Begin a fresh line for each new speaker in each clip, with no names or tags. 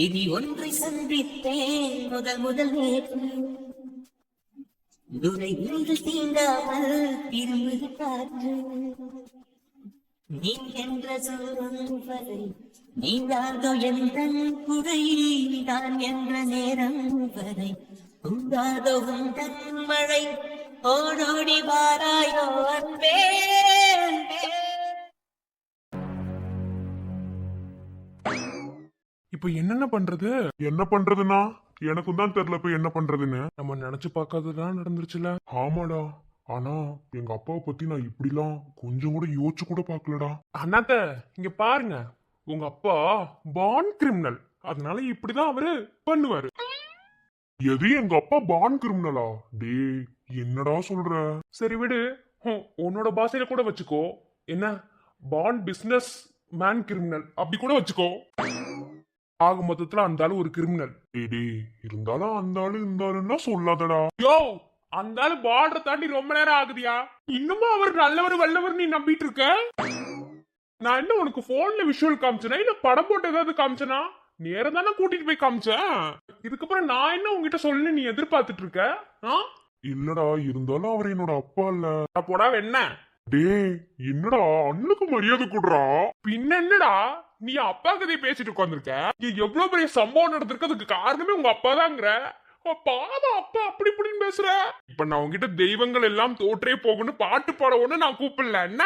விதி ஒன்றை சந்தித்தேன் முதல் முதல் நேற்று. துரை வீடு தீண்டாமல் திரும்புது காற்று. நீ என்ற சொல்லும் வரை நீங்காதோ எந்த குறை. நான் என்ற நேரம் வரை உண்டாதோ உந்தன் மழை. ஓடோடி வாராயோ அன்பே அன்பே.
இப்ப என்னென்ன பண்றது?
என்ன பண்றதுன்னா எனக்கும் தான் தெரியல இப்ப என்ன பண்றதுன்னு.
நம்ம நினைச்சு பார்க்காததான் நடந்துருச்சுல.
ஆமாடா, ஆனா எங்க அப்பாவை பத்தி நான் இப்படிலாம் கொஞ்சம் கூட யோசிச்சு கூட பாக்கலடா.
அண்ணாத்த இங்க பாருங்க, உங்க அப்பா பான் கிரிமினல், அதனால இப்படிதான் அவரு பண்ணுவாரு.
எது எங்க அப்பா பான் கிரிமினலா? டேய் என்னடா சொல்ற?
சரி விடு, உன்னோட பாஷையில கூட வச்சுக்கோ. என்ன, பான் பிசினஸ் மேன் கிரிமினல் அப்படி கூட வச்சுக்கோ. ஆக மொத்தத்துல அந்த ஆளு ஒரு கிரிமினல்.
டேய் இருந்தாலும் அந்த ஆளு இந்த ஆளுன்னா சொல்லாதடா.
யோ, அந்த ஆளு பார்டரை தாண்டி ரொம்ப நேரம் ஆகுதியா? இன்னுமா அவர் நல்லவர் வல்லவர் நீ நம்பிட்டு இருக்க? நான் என்ன உனக்கு போன்ல விஷுவல் காமிச்சனா இல்ல படம் போட்டு ஏதாவது காமிச்சனா? நேரம் தானே கூட்டிட்டு போய் காமிச்சேன். இதுக்கப்புறம் நான் என்ன உங்ககிட்ட சொல்லு நீ எதிர்பார்த்துட்டு இருக்க?
இல்லடா, இருந்தாலும் அவர் என்னோட அப்பா இல்ல.
போடா என்ன?
டேய் என்னடா, அண்ணனுக்கு மரியாதை கொடுறா.
பின்ன என்னடா, நீ அப்பா கதையை பேசிட்டு உட்காந்துருக்க. எவ்வளவு பெரிய சம்பவம் நடந்திருக்கு, அதுக்கு காரணமே உங்க அப்பா தாங்கிற. பாவம் அப்பா அப்படி இப்படின்னு பேசுற. இப்ப நான் உங்ககிட்ட தெய்வங்கள் எல்லாம் தோற்றே போகணும் பாட்டு பாட ஒண்ணு நான் கூப்பிடல. என்ன,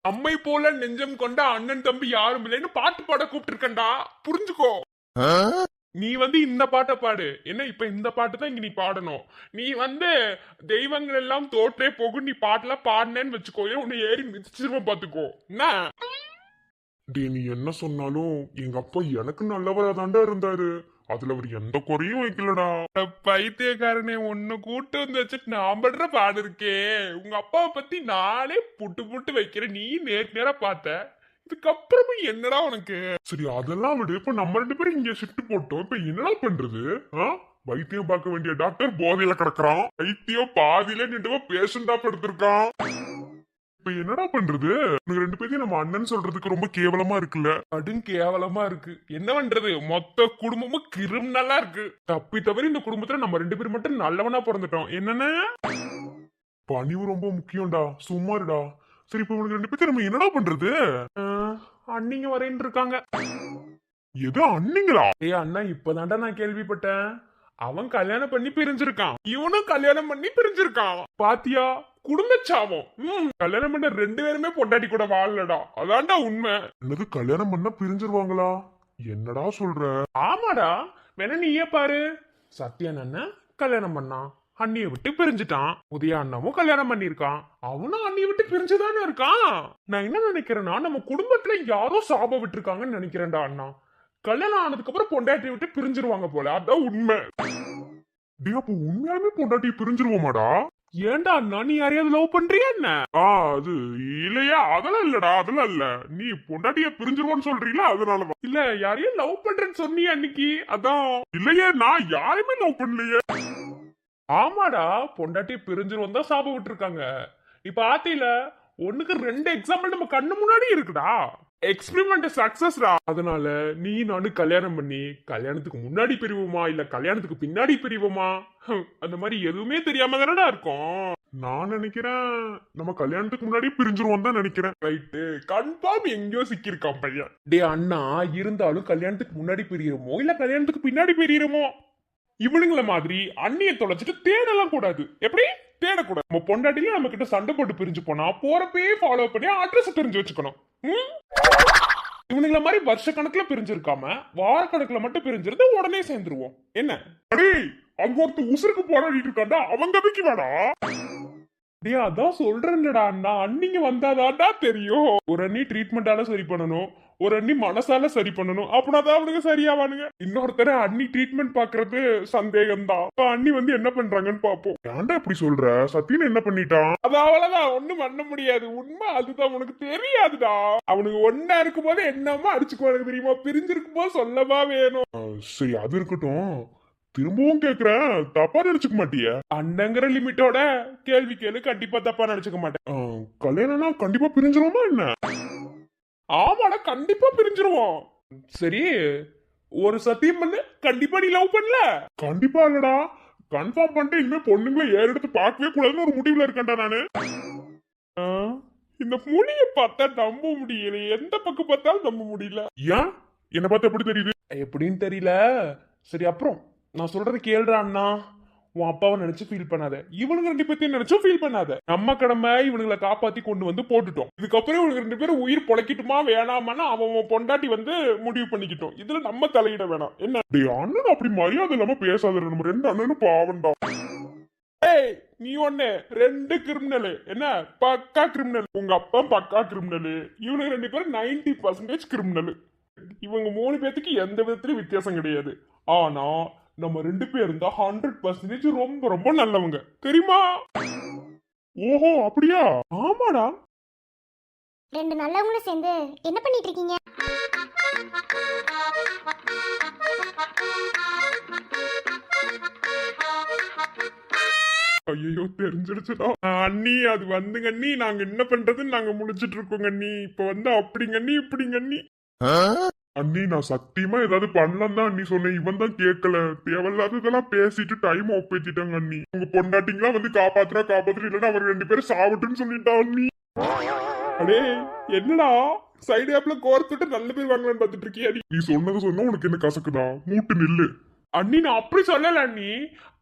அம்மை போல நெஞ்சம் கொண்ட அண்ணன் தம்பி யாரும் இல்லைன்னு பாட்டு பாட கூப்பிட்டு இருக்கேன்டா, புரிஞ்சுக்கோ. நீ இந்த பாட்டை பாடு. என்ன, இப்ப இந்த பாட்டு தான் இங்க நீ பாடணும். நீ தெய்வங்கள் எல்லாம் தோற்றே போகும் நீ பாட்டுல பாடினேன்னு வச்சுக்கோ, உன்னை ஏறி மிதிச்சிருவ பாத்துக்கோ. என்ன,
டேய் நீ என்ன சொன்னாலும் எங்க அப்பா எனக்கு நல்லவரா தாண்டா இருந்தாரு. அதுல அவர் எந்த குறையும் வைக்கலடா.
பைத்தியக்காரனே, உன்னை கூட்டு வந்து வச்சுட்டு நான் படுற பாடு இருக்கே. உங்க அப்பாவை பத்தி நானே புட்டு புட்டு வைக்கிறேன், நீ நேரா பார்த்த. இதுக்கப்புறமும் என்னடா உனக்கு?
சரி அதெல்லாம் விடு, இப்ப நம்ம 2 பேரும் இங்க ஷிஃப்ட் போட்டோம், இப்ப என்னடா பண்றது? வைத்தியம் பார்க்க வேண்டிய டாக்டர் போதையில கிடக்குறான். வைத்தியம் பாதியில நின்று பேஷண்டா படுத்திருக்கான். இப்ப என்னடா பண்றது? 2 பேரையும் நம்ம அண்ணன் சொல்றதுக்கு ரொம்ப கேவலமா இருக்குல்ல.
கடும் கேவலமா இருக்கு. என்ன பண்றது, மொத்த குடும்பமும் கிரிமினலா இருக்கு. தப்பி தவறி இந்த குடும்பத்துல நம்ம 2 பேரும் மட்டும் நல்லவனா பிறந்துட்டோம். என்னன்னா
பணிவு ரொம்ப முக்கியம்டா, சும்மாருடா. சரி இப்ப உனக்கு 2 பேரும் நம்ம என்னடா பண்றது?
அண்ணிங்க வரேன்னு இருக்காங்க.
எது அண்ணிங்களா?
ஏய் அண்ணா, இப்பதான்டா நான் கேள்விப்பட்டேன். அவன் கல்யாணம் பண்ணி பிரிஞ்சிருக்கான், இவனும் கல்யாணம் பண்ணி பிரிஞ்சிருக்கான். பாத்தியா, குடும்பச்சாவம். கல்யாணம் பண்ண 2 பேருமே பொண்டாட்டி கூட வாழலடா, அதான்டா உண்மை.
என்னது, கல்யாணம் பண்ண பிரிஞ்சிருவாங்களா? என்னடா சொல்ற?
ஆமாடா, வேணா நீயே பாரு. சத்யன் அண்ணன் கல்யாணம் பண்ணான், அண்ணிய விட்டு பிரிஞ்சுட்டான். உதய அண்ணாவும் கல்யாணம் பண்ணிருக்கான், அவனும் அண்ணிய விட்டு பிரிஞ்சுதானே இருக்கான். நான் என்ன நினைக்கிறேன்னா, நம்ம குடும்பத்துல யாரோ சாபம் விட்டுருக்காங்கன்னு நினைக்கிறேன்டா அண்ணா. கல்யாணம் ஆனதுக்கு அப்புறம் பொண்டாட்டியை விட்டு பிரிஞ்சிருவாங்க போல, அதான் உண்மை.
டேய் அப்ப உண்மையாலுமே பொண்டாட்டி பிரிஞ்சிருவோமாடா?
ஏன்டா அண்ணா, நீ யாரையாவது லவ் பண்றியா என்ன?
அது இல்லையா, அதெல்லாம் இல்லடா, அதெல்லாம் இல்ல. நீ பொண்டாட்டிய பிரிஞ்சிருவோன்னு சொல்றீங்களா, அதனாலதான்.
இல்ல, யாரையும் லவ் பண்றேன்னு சொன்னியா அன்னைக்கு, அதான்.
இல்லையே, நான் யாருமே லவ் பண்ணலையே.
ஆமாடா, பொண்டாட்டியை பிரிஞ்சிருவோம் தான் சாபம் விட்டுருக்காங்க. இப்ப ஆத்தில 1க்கு 2 எக்ஸாம்பிள் நம்ம கண்ணு முன்னாடி இருக்குடா. எக்ஸ்பெரிமெண்ட் சக்சஸ்டா. அதனால நீ நானும் கல்யாணம் பண்ணி கல்யாணத்துக்கு முன்னாடி பிரிவோமா இல்ல கல்யாணத்துக்கு பின்னாடி பிரிவோமா, அந்த மாதிரி எதுவுமே தெரியாம தானடா இருக்கும்.
நான் நினைக்கிறேன் நம்ம கல்யாணத்துக்கு முன்னாடி பிரிஞ்சிருவோம் தான் நினைக்கிறேன்.
ரைட்டு, கன்ஃபார்ம் எங்கேயோ சிக்கிருக்கான் பையன். டே அண்ணா, இருந்தாலும் கல்யாணத்துக்கு முன்னாடி பிரியிறோமோ இல்ல கல்யாணத்துக்கு பின்னாடி பிரியிறோமோ, இவனுங்கள மாதிரி அண்ணிய தொலைச்சிட்டு தேடலாம் கூடாது. எப்படி தேடக்கூடாது? நம்ம பொண்டாட்டில நம்ம கிட்ட சண்டை போட்டு பிரிஞ்சு போனா போறப்பே ஃபாலோ பண்ணி அட்ரஸ் தெரிஞ்சு வச்சுக்கணும். இவனுங்கள மாதிரி வருஷ கணக்குல பிரிஞ்சிருக்காம வார கணக்குல மட்டும் பிரிஞ்சிருந்து உடனே சேர்ந்துருவோம். என்ன
அடே, அங்க ஒருத்த உசுருக்கு போராடிட்டு இருக்காண்டா, அவங்க கதைக்கு வேடா.
டே அதான் சொல்றேன்டா அண்ணா, அண்ணிங்க வந்தாதான்டா தெரியும். ஒரு அண்ணி ட்ரீட்மெண்டால சரி பண்ணணும், ஒரு அண்ணி மனசால சரி பண்ணணும், அப்படின்னாதான் அவனுக்கு சரியாவானுங்க. இன்னொருத்தர அண்ணி ட்ரீட்மெண்ட் பாக்குறது சந்தேகம் தான். அண்ணி என்ன பண்றாங்கன்னு பாப்போம்.
ஏன்டா இப்படி சொல்ற? சத்தியன் என்ன பண்ணிட்டான்?
அது அவ்வளவுதான், ஒண்ணும் பண்ண முடியாது. உண்மை அதுதான், உனக்கு தெரியாதுடா. அவனுக்கு ஒன்னா இருக்கும் போது என்னமா அடிச்சுக்குவானுங்க தெரியுமா, பிரிஞ்சிருக்கும் போது சொல்லவா வேணும்.
சரி அது இருக்கட்டும், திரும்பவும் கேக்குறேன், தப்பா நினைச்சுக்க மாட்டிய?
அண்ணங்கிற லிமிட்டோட கேள்வி கேளு, கண்டிப்பா தப்பா நினைச்சுக்க மாட்டேன்.
கல்யாணம்னா கண்டிப்பா பிரிஞ்சிருவோமா என்ன?
ஆமாடா, கண்டிப்பா பிரிஞ்சிருவோம். சரி, ஒரு சத்தியம் பண்ணு, கண்டிப்பா நீ லவ் பண்ணல.
கண்டிப்பா இல்லடா. கன்ஃபார்ம் பண்ணிட்டு இனிமே பொண்ணுங்களை ஏறெடுத்து பார்க்கவே கூடாதுன்னு ஒரு முடிவுல இருக்கேன்டா நானு.
ஆ, இந்த மொழிய பார்த்தா நம்ப முடியல, எந்த பக்கம் பார்த்தாலும் நம்ப முடியல.
ஏன் என்ன பார்த்து எப்படி தெரியுது?
எப்படின்னு தெரியல. சரி, அப்புறம் நான் சொல்றது கேளுடா அண்ணா. உன் அப்பாவை நினைச்சு ஃபீல் பண்ணாத, இவனுங்க ரெண்டு பேர்த்தையும் நினைச்சும் ஃபீல் பண்ணாத. நம்ம கடமை இவனுங்களை காப்பாத்தி கொண்டு வந்து போட்டுட்டோம். இதுக்கப்புறம் இவனுக்கு ரெண்டு பேரும் உயிர் பொழைக்கட்டுமா வேணாமான்னு அவன் பொண்டாட்டி வந்து முடிவு பண்ணிக்கிட்டோம். இதுல நம்ம தலையிட வேணாம் என்ன?
டேய் அண்ணன் அப்படி மரியாதை இல்லாம பேசாத. நம்ம ரெண்டு அண்ணனும் பாவண்டா.
ஏய், நீ ஒண்ணு ரெண்டு கிரிமினல் என்ன, பக்கா கிரிமினல். உங்க அப்பா பக்கா கிரிமினல், இவனுக்கு ரெண்டு பேரும் 90% கிரிமினல். இவங்க மூணு பேத்துக்கு எந்த விதத்திலயும் வித்தியாசம் கிடையாது. ஆனா நம்ம ரெண்டு பேரும் தான் 100% ரொம்ப ரொம்ப நல்லவங்க, தெரியுமா?
ஓஹோ அப்படியா?
ஆமாடா.
ரெண்டு நல்லவங்களும் சேர்ந்து என்ன பண்ணிட்டு இருக்கீங்க?
ஐயோ, தெரிஞ்சிடுச்சுடா அண்ணி. அது வந்துங்க அண்ணி, நாங்க என்ன பண்றதுன்னு நாங்க முடிச்சிட்டு இருக்கோங்க அண்ணி. இப்ப வந்து அப்படிங்க அண்ணி, இப்படிங்க அண்ணி.
அண்ணி நான் சத்தியமா ஏதாவது பண்ணலாம் தான் அண்ணி சொன்னேன். இவன் தான் கேட்கல. தேவையில்லாததெல்லாம் பேசிட்டு டைம் ஒப்பேத்திட்டாங்க அண்ணி. உங்க பொண்டாட்டிங்களா வந்து காப்பாத்துறா இல்லைன்னா அவர் ரெண்டு பேரும் சாவட்டுன்னு சொல்லிட்டா அண்ணி.
அடே, என்னடா சைடு ஆப்ல கோர்த்துட்டு நல்ல பேர் வாங்கலான்னு பார்த்துட்டு இருக்கியா நீ?
நீ சொன்னது சொன்னா உனக்கு என்ன கசக்குதா? மூட்டு நில்லு
அண்ணி. நான் அப்படி சொல்லல அண்ணி.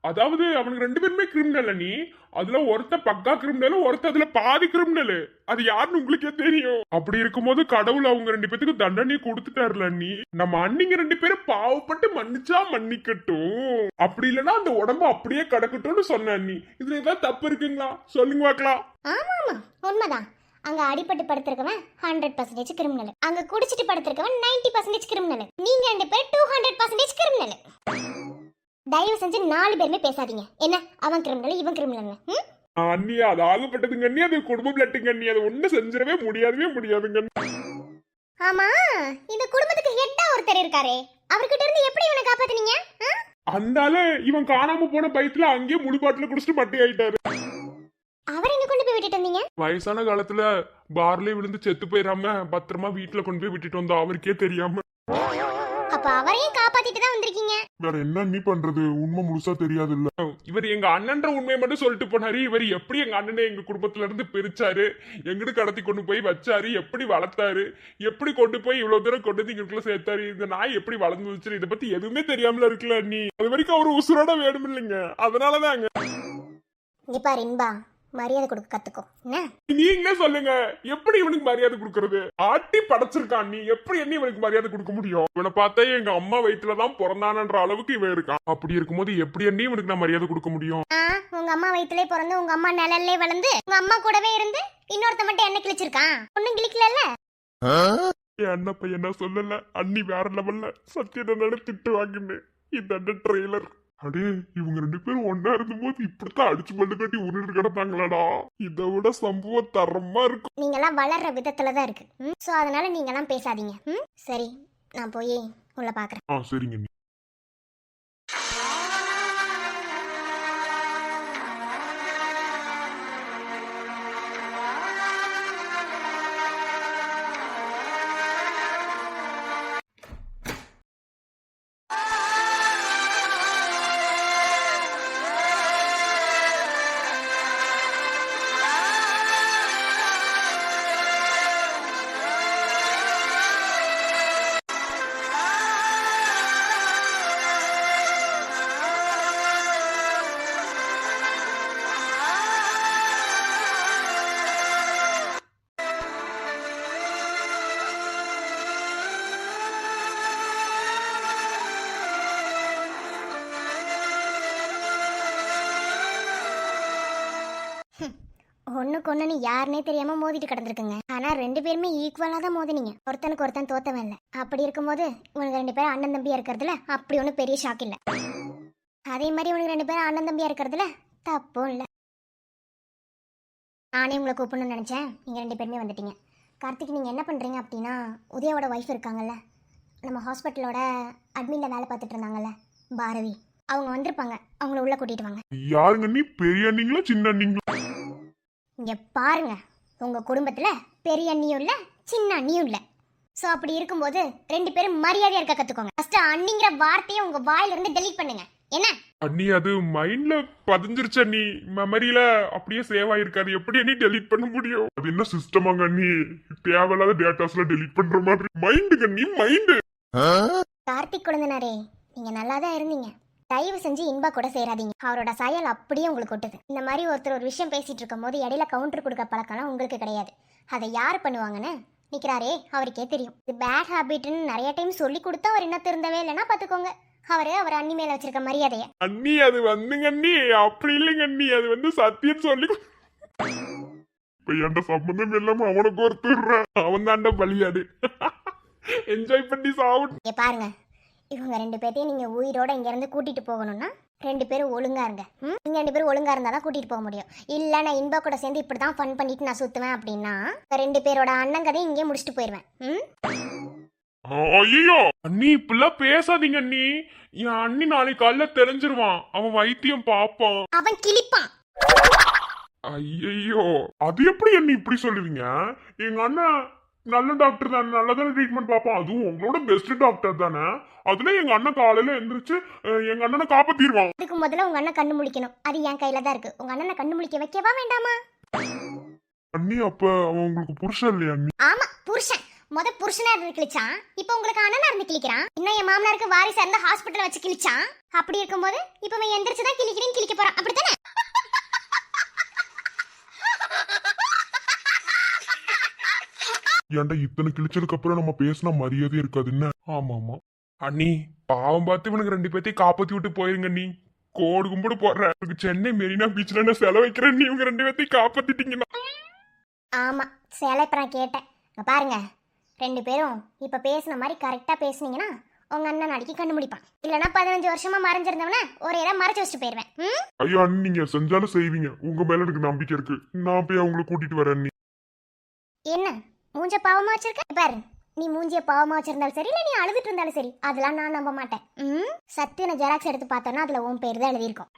அதாவது அவனுக்கு ரெண்டு பேருமே கிரிமினல் அண்ணி. அதுல ஒருத்த பக்கா கிரிமினல், ஒருத்த அதுல பாதி கிரிமினல். அது யாருன்னு உங்களுக்கே தெரியும். அப்படி இருக்கும்போது கடவுள் அவங்க ரெண்டு பேத்துக்கு தண்டனை கொடுத்துட்டாருல அண்ணி. நம்ம அண்ணிங்க ரெண்டு பேரும் பாவப்பட்டு மன்னிச்சா மன்னிக்கட்டும், அப்படி இல்லைன்னா அந்த உடம்பு அப்படியே கிடக்கட்டும்னு சொன்ன அண்ணி. இதுல ஏதாவது தப்பு இருக்குங்களா? சொல்லுங்க பார்க்கலாம்.
ஆமா ஆமா, உண்மைதான். அங்க அடிபட்டு படுத்திருக்கவன் 100% கிரிமினல், அங்க குடிச்சிட்டு படுத்திருக்கவன் 90% கிரிமினல், நீங்க ரெண்டு பேரும் 200% கிரிமினல். தயவு செஞ்சு 4 பேருமே பேசாதீங்க. என்ன அவன் கிரிமினல் இவன் கிரிமினல்?
அண்ணி, அது ஆகப்பட்டதுங்க அண்ணி. அது குடும்ப பிளட்டுங்க அண்ணி. அது ஒண்ணு செஞ்சிடவே முடியாதுங்க.
ஆமா, இந்த குடும்பத்துக்கு ஹெட்டா ஒருத்தர் இருக்காரே, அவர்கிட்ட இருந்து எப்படி இவனை காப்பாத்துனீங்க?
அந்தால இவன் காணாம போன பயத்துல அங்கேயே முழு பாட்டில குடிச்சிட்டு மட்டை ஆயிட்டாரு.
அவர் எங்க கொண்டு போய் விட்டுட்டு வந்தீங்க?
வயசான காலத்துல பார்லயே விழுந்து செத்து போயிடாம பத்திரமா வீட்டுல கொண்டு போய் விட்டுட்டு வந்தோம், அவருக்கே தெரியாம.
அப்ப அவரையும் காப்பாத்திட்டு தான் வந்திருக்கீங்க.
வேற என்ன நீ பண்றது? உண்மை முழுசா தெரியாது இல்ல.
இவர் எங்க அண்ணன்ற உண்மையை மட்டும் சொல்லிட்டு போனாரு. இவர் எப்படி எங்க அண்ணனை எங்க குடும்பத்துல இருந்து பிரிச்சாரு, எங்கிட்டு கடத்தி கொண்டு போய் வச்சாரு, எப்படி வளர்த்தாரு, எப்படி கொண்டு போய் இவ்வளவு தூரம் கொண்டு வந்து இங்களுக்குள்ள சேர்த்தாரு, இந்த நாய் எப்படி வளர்ந்து வச்சு, இதை பத்தி எதுவுமே தெரியாமல இருக்குல்ல நீ. அது வரைக்கும் அவரு உசுரோட வேணும் இல்லைங்க, அதனாலதாங்க.
இங்க பாரு இன்பா, மரியாதை கொடுக்க கத்துக்கோ. என்ன
நீங்களே சொல்லுங்க, எப்படி இவனுக்கு மரியாதை கொடுக்கறது? ஆட்டி படைச்சிருக்கான் நீ, எப்படி என்ன இவனுக்கு மரியாதை கொடுக்க முடியும்? இவனை பார்த்தா எங்க அம்மா வயிற்றுலதான் பிறந்தானன்ற அளவுக்கு இவன் இருக்கான். அப்படி இருக்கும்போது எப்படி என்ன இவனுக்கு நான் மரியாதை கொடுக்க முடியும்?
உங்க அம்மா வயிற்றுலே பிறந்து உங்க அம்மா நிழல்லே வளர்ந்து உங்க அம்மா கூடவே இருந்து இன்னொருத்த மட்டும் என்ன கிழிச்சிருக்கான்? ஒண்ணும் கிழிக்கல.
என் பையன் என்ன சொல்லல, அண்ணி வேற லெவல்ல சத்தியம் திட்டு வாங்கினு. இந்த ட்ரெய்லர்.
அடே இவங்க ரெண்டு பேரும் ஒன்னா இருந்தபோது இப்படித்தான் அடிச்சு பல்லு கட்டி உருண்டு கிடந்தாங்களாடா.
இதை விட சம்பவம் தரமா இருக்கும்.
நீங்க எல்லாம் வளர்ற விதத்துலதான் இருக்கு. சோ அதனால நீங்க எல்லாம் பேசாதீங்க. சரி, நான் போய் உள்ள பாக்குறேன்.
சரிங்க நீ.
ஒண்ணுக்கு ஒண்ணுன்னு யாருன்னே தெரியாம மோதிட்டு கிடந்திருக்குங்க. ஆனா ரெண்டு பேருமே ஈக்குவலா தான் மோதினீங்க. ஒருத்தனுக்கு ஒருத்தன் தோத்தவன் இல்ல. அப்படி இருக்கும்போது இவனுக்கு ரெண்டு பேரும் அண்ணன் தம்பியா இருக்கிறதுல அப்படி ஒன்றும் பெரிய ஷாக் இல்ல. அதே மாதிரி இவனுக்கு ரெண்டு பேரும் அண்ணன் தம்பியா இருக்கிறதுல தப்பும் இல்ல. நானே உங்களை கூப்பிடணும்னு நினைச்சேன், நீங்க ரெண்டு பேருமே வந்துட்டீங்க. கார்த்திக், நீங்க என்ன பண்றீங்க அப்படின்னா, உதயோட ஒய்ஃப் இருக்காங்கல்ல, நம்ம ஹாஸ்பிட்டலோட அட்மின்ல வேலை பார்த்துட்டு இருந்தாங்கல்ல பாரதி, அவங்க வந்திருப்பாங்க. அவங்கள உள்ள கூட்டிட்டு வாங்க.
யாருங்க நீ? பெரிய அண்ணிங்களா சின்ன அண்ணிங்களா?
இங்க பாருங்க, உங்க குடும்பத்துல பெரிய அண்ணியும் இல்ல சின்ன அண்ணியும் இல்ல. சோ அப்படி இருக்கும்போது ரெண்டு பேரும் மரியாதையா இருக்க கத்துக்கோங்க. ஃபர்ஸ்ட் அண்ணிங்கிற வார்த்தையை உங்க வாயில இருந்து டெலீட் பண்ணுங்க. என்ன
அண்ணி அது மைண்ட்ல பதிஞ்சிருச்சு அண்ணி, மெமரியில அப்படியே சேவ் ஆயிருக்காது, எப்படி அண்ணி டெலீட் பண்ண முடியும்?
அது என்ன சிஸ்டமாங்க அண்ணி? தேவையில்லாத டேட்டாஸ்ல டெலீட் பண்ற மாதிரி மைண்டுங்க நீ மைண்டு.
கார்த்திக் குழந்தனாரே, நீங்க நல்லா தான் இருந்தீங்க. தயவு செஞ்சு இன்பா கூட சேராதீங்க. அவரோட சாயல் அப்படியே உங்களுக்கு ஒட்டுது. இந்த மாதிரி ஒருத்தர் ஒரு விஷயம் பேசிட்டு இருக்கும் போது இடையில கவுண்டர் கொடுக்க பழக்கம்லாம் உங்களுக்கு கிடையாது. அதை யார் பண்ணுவாங்கன்னு நிக்கிறாரே அவருக்கே தெரியும். இது பேட் ஹாபிட்னு நிறைய டைம் சொல்லி கொடுத்தா அவர் என்ன திருந்தவே இல்லைன்னா பாத்துக்கோங்க. அவர் அண்ணி மேல வச்சிருக்க மரியாதைய.
அண்ணி அது வந்துங்க அண்ணி, அப்படி இல்லைங்க அண்ணி, அது வந்து சத்தியம் சொல்லி
இப்ப என்கிட்ட சம்பந்தம் இல்லாம அவனுக்கு ஒருத்தர்
அவன் தாண்ட பலியாடு. என்ஜாய் பண்ணி சாப்பிட்டு
பாருங்க, இவங்க ரெண்டு பேர்த்தையும் நீங்க உயிரோட இங்க இருந்து கூட்டிட்டு போகணும்னா ரெண்டு பேரும் ஒழுங்கா இருங்க. நீங்க ரெண்டு பேரும் ஒழுங்கா இருந்தா தான் கூட்டிட்டு போக முடியும். இல்ல நான் இன்பா கூட சேர்ந்து இப்படிதான் ஃபன் பண்ணிட்டு நான் சுத்துவேன் அப்படின்னா ரெண்டு பேரோட அண்ணன் கதையை இங்கே முடிச்சுட்டு போயிருவேன்.
ஐயோ
அண்ணி இப்பெல்லாம் பேசாதீங்க அண்ணி, என் அண்ணி நாளைக்கு காலைல தெரிஞ்சிருவான், அவன் வைத்தியம் பாப்பான்,
அவன் கிளிப்பான்.
ஐயோ
அது எப்படி அண்ணி இப்படி சொல்லுவீங்க? எங்க அண்ணன் நல்ல டாக்டர் தானே, நல்லதான ட்ரீட்மெண்ட் பார்ப்போம். அதுவும் உங்களோட பெஸ்ட் டாக்டர் தானே. அதுல எங்க அண்ணன் காலையில எந்திரிச்சு எங்க அண்ணனை காப்பாத்திடுவான்.
அதுக்கு முதல்ல உங்க அண்ணன் கண்ணு முழிக்கணும். அது என் கையில தான் இருக்கு. உங்க அண்ணனை கண்ணு முழிக்க வைக்கவா வேண்டாமா?
அண்ணி அப்ப அவன் உங்களுக்கு புருஷன் இல்லையா அண்ணி?
ஆமா புருஷன். புருஷனா இருந்து கிழிச்சான், இப்ப உங்களுக்கு அண்ணனா இருந்து கிழிக்கிறான். இன்னும் என் மாமனாருக்கு வாரிசா இருந்த ஹாஸ்பிட்டல் வச்சு கிழிச்சான். அப்படி இருக்கும்போது இப்ப அவன் எந்திரிச்சுதான் கிழிக்கிறேன் கிழிக்க போறான். அப்படித்தானே?
ஏன்டா இத்தனை கிழிச்சதுக்கு அப்புறம் நம்ம பேசினா மரியாதை இருக்காது என்ன?
ஆமா ஆமா அண்ணி, பாவம் பார்த்து இவனுக்கு ரெண்டு பேர்த்தையும் காப்பாத்தி விட்டு போயிருங்க அண்ணி, கோடு கும்பிடு போடுறேன். சென்னை மெரினா பீச்ல நான் செலவைக்கிறேன், நீ இவங்க ரெண்டு பேர்த்தையும் காப்பாத்திட்டீங்கன்னா.
ஆமா சேலை இப்ப நான் கேட்டேன். இங்க பாருங்க, ரெண்டு பேரும் இப்ப பேசின மாதிரி கரெக்டா பேசுனீங்கன்னா உங்க அண்ணன் நாளைக்கு கண்டுபிடிப்பான். இல்லனா 15 வருஷமா மறைஞ்சிருந்தவன ஒரே இடம் மறைச்சு வச்சுட்டு போயிருவேன்.
ஐயோ அண்ணி நீங்க செஞ்சாலும் செய்வீங்க, உங்க மேல எனக்கு நம்பிக்கை இருக்கு. நான் போய் அவங்களை கூட்டிட்டு வரேன் அண்ணி.
என்ன மூஞ்ச பாவமா வச்சிருக்க பாரு. நீ மூஞ்சிய பாவமா வச்சிருந்தாலும் சரி, இல்ல நீ அழுதுட்டு இருந்தாலும் சரி, அதெல்லாம் நான் நம்ப மாட்டேன். சத்தியன ஜெராக்ஸ் எடுத்து பார்த்தோன்னா அதுல உன் பேர் தான் எழுதியிருக்கும்.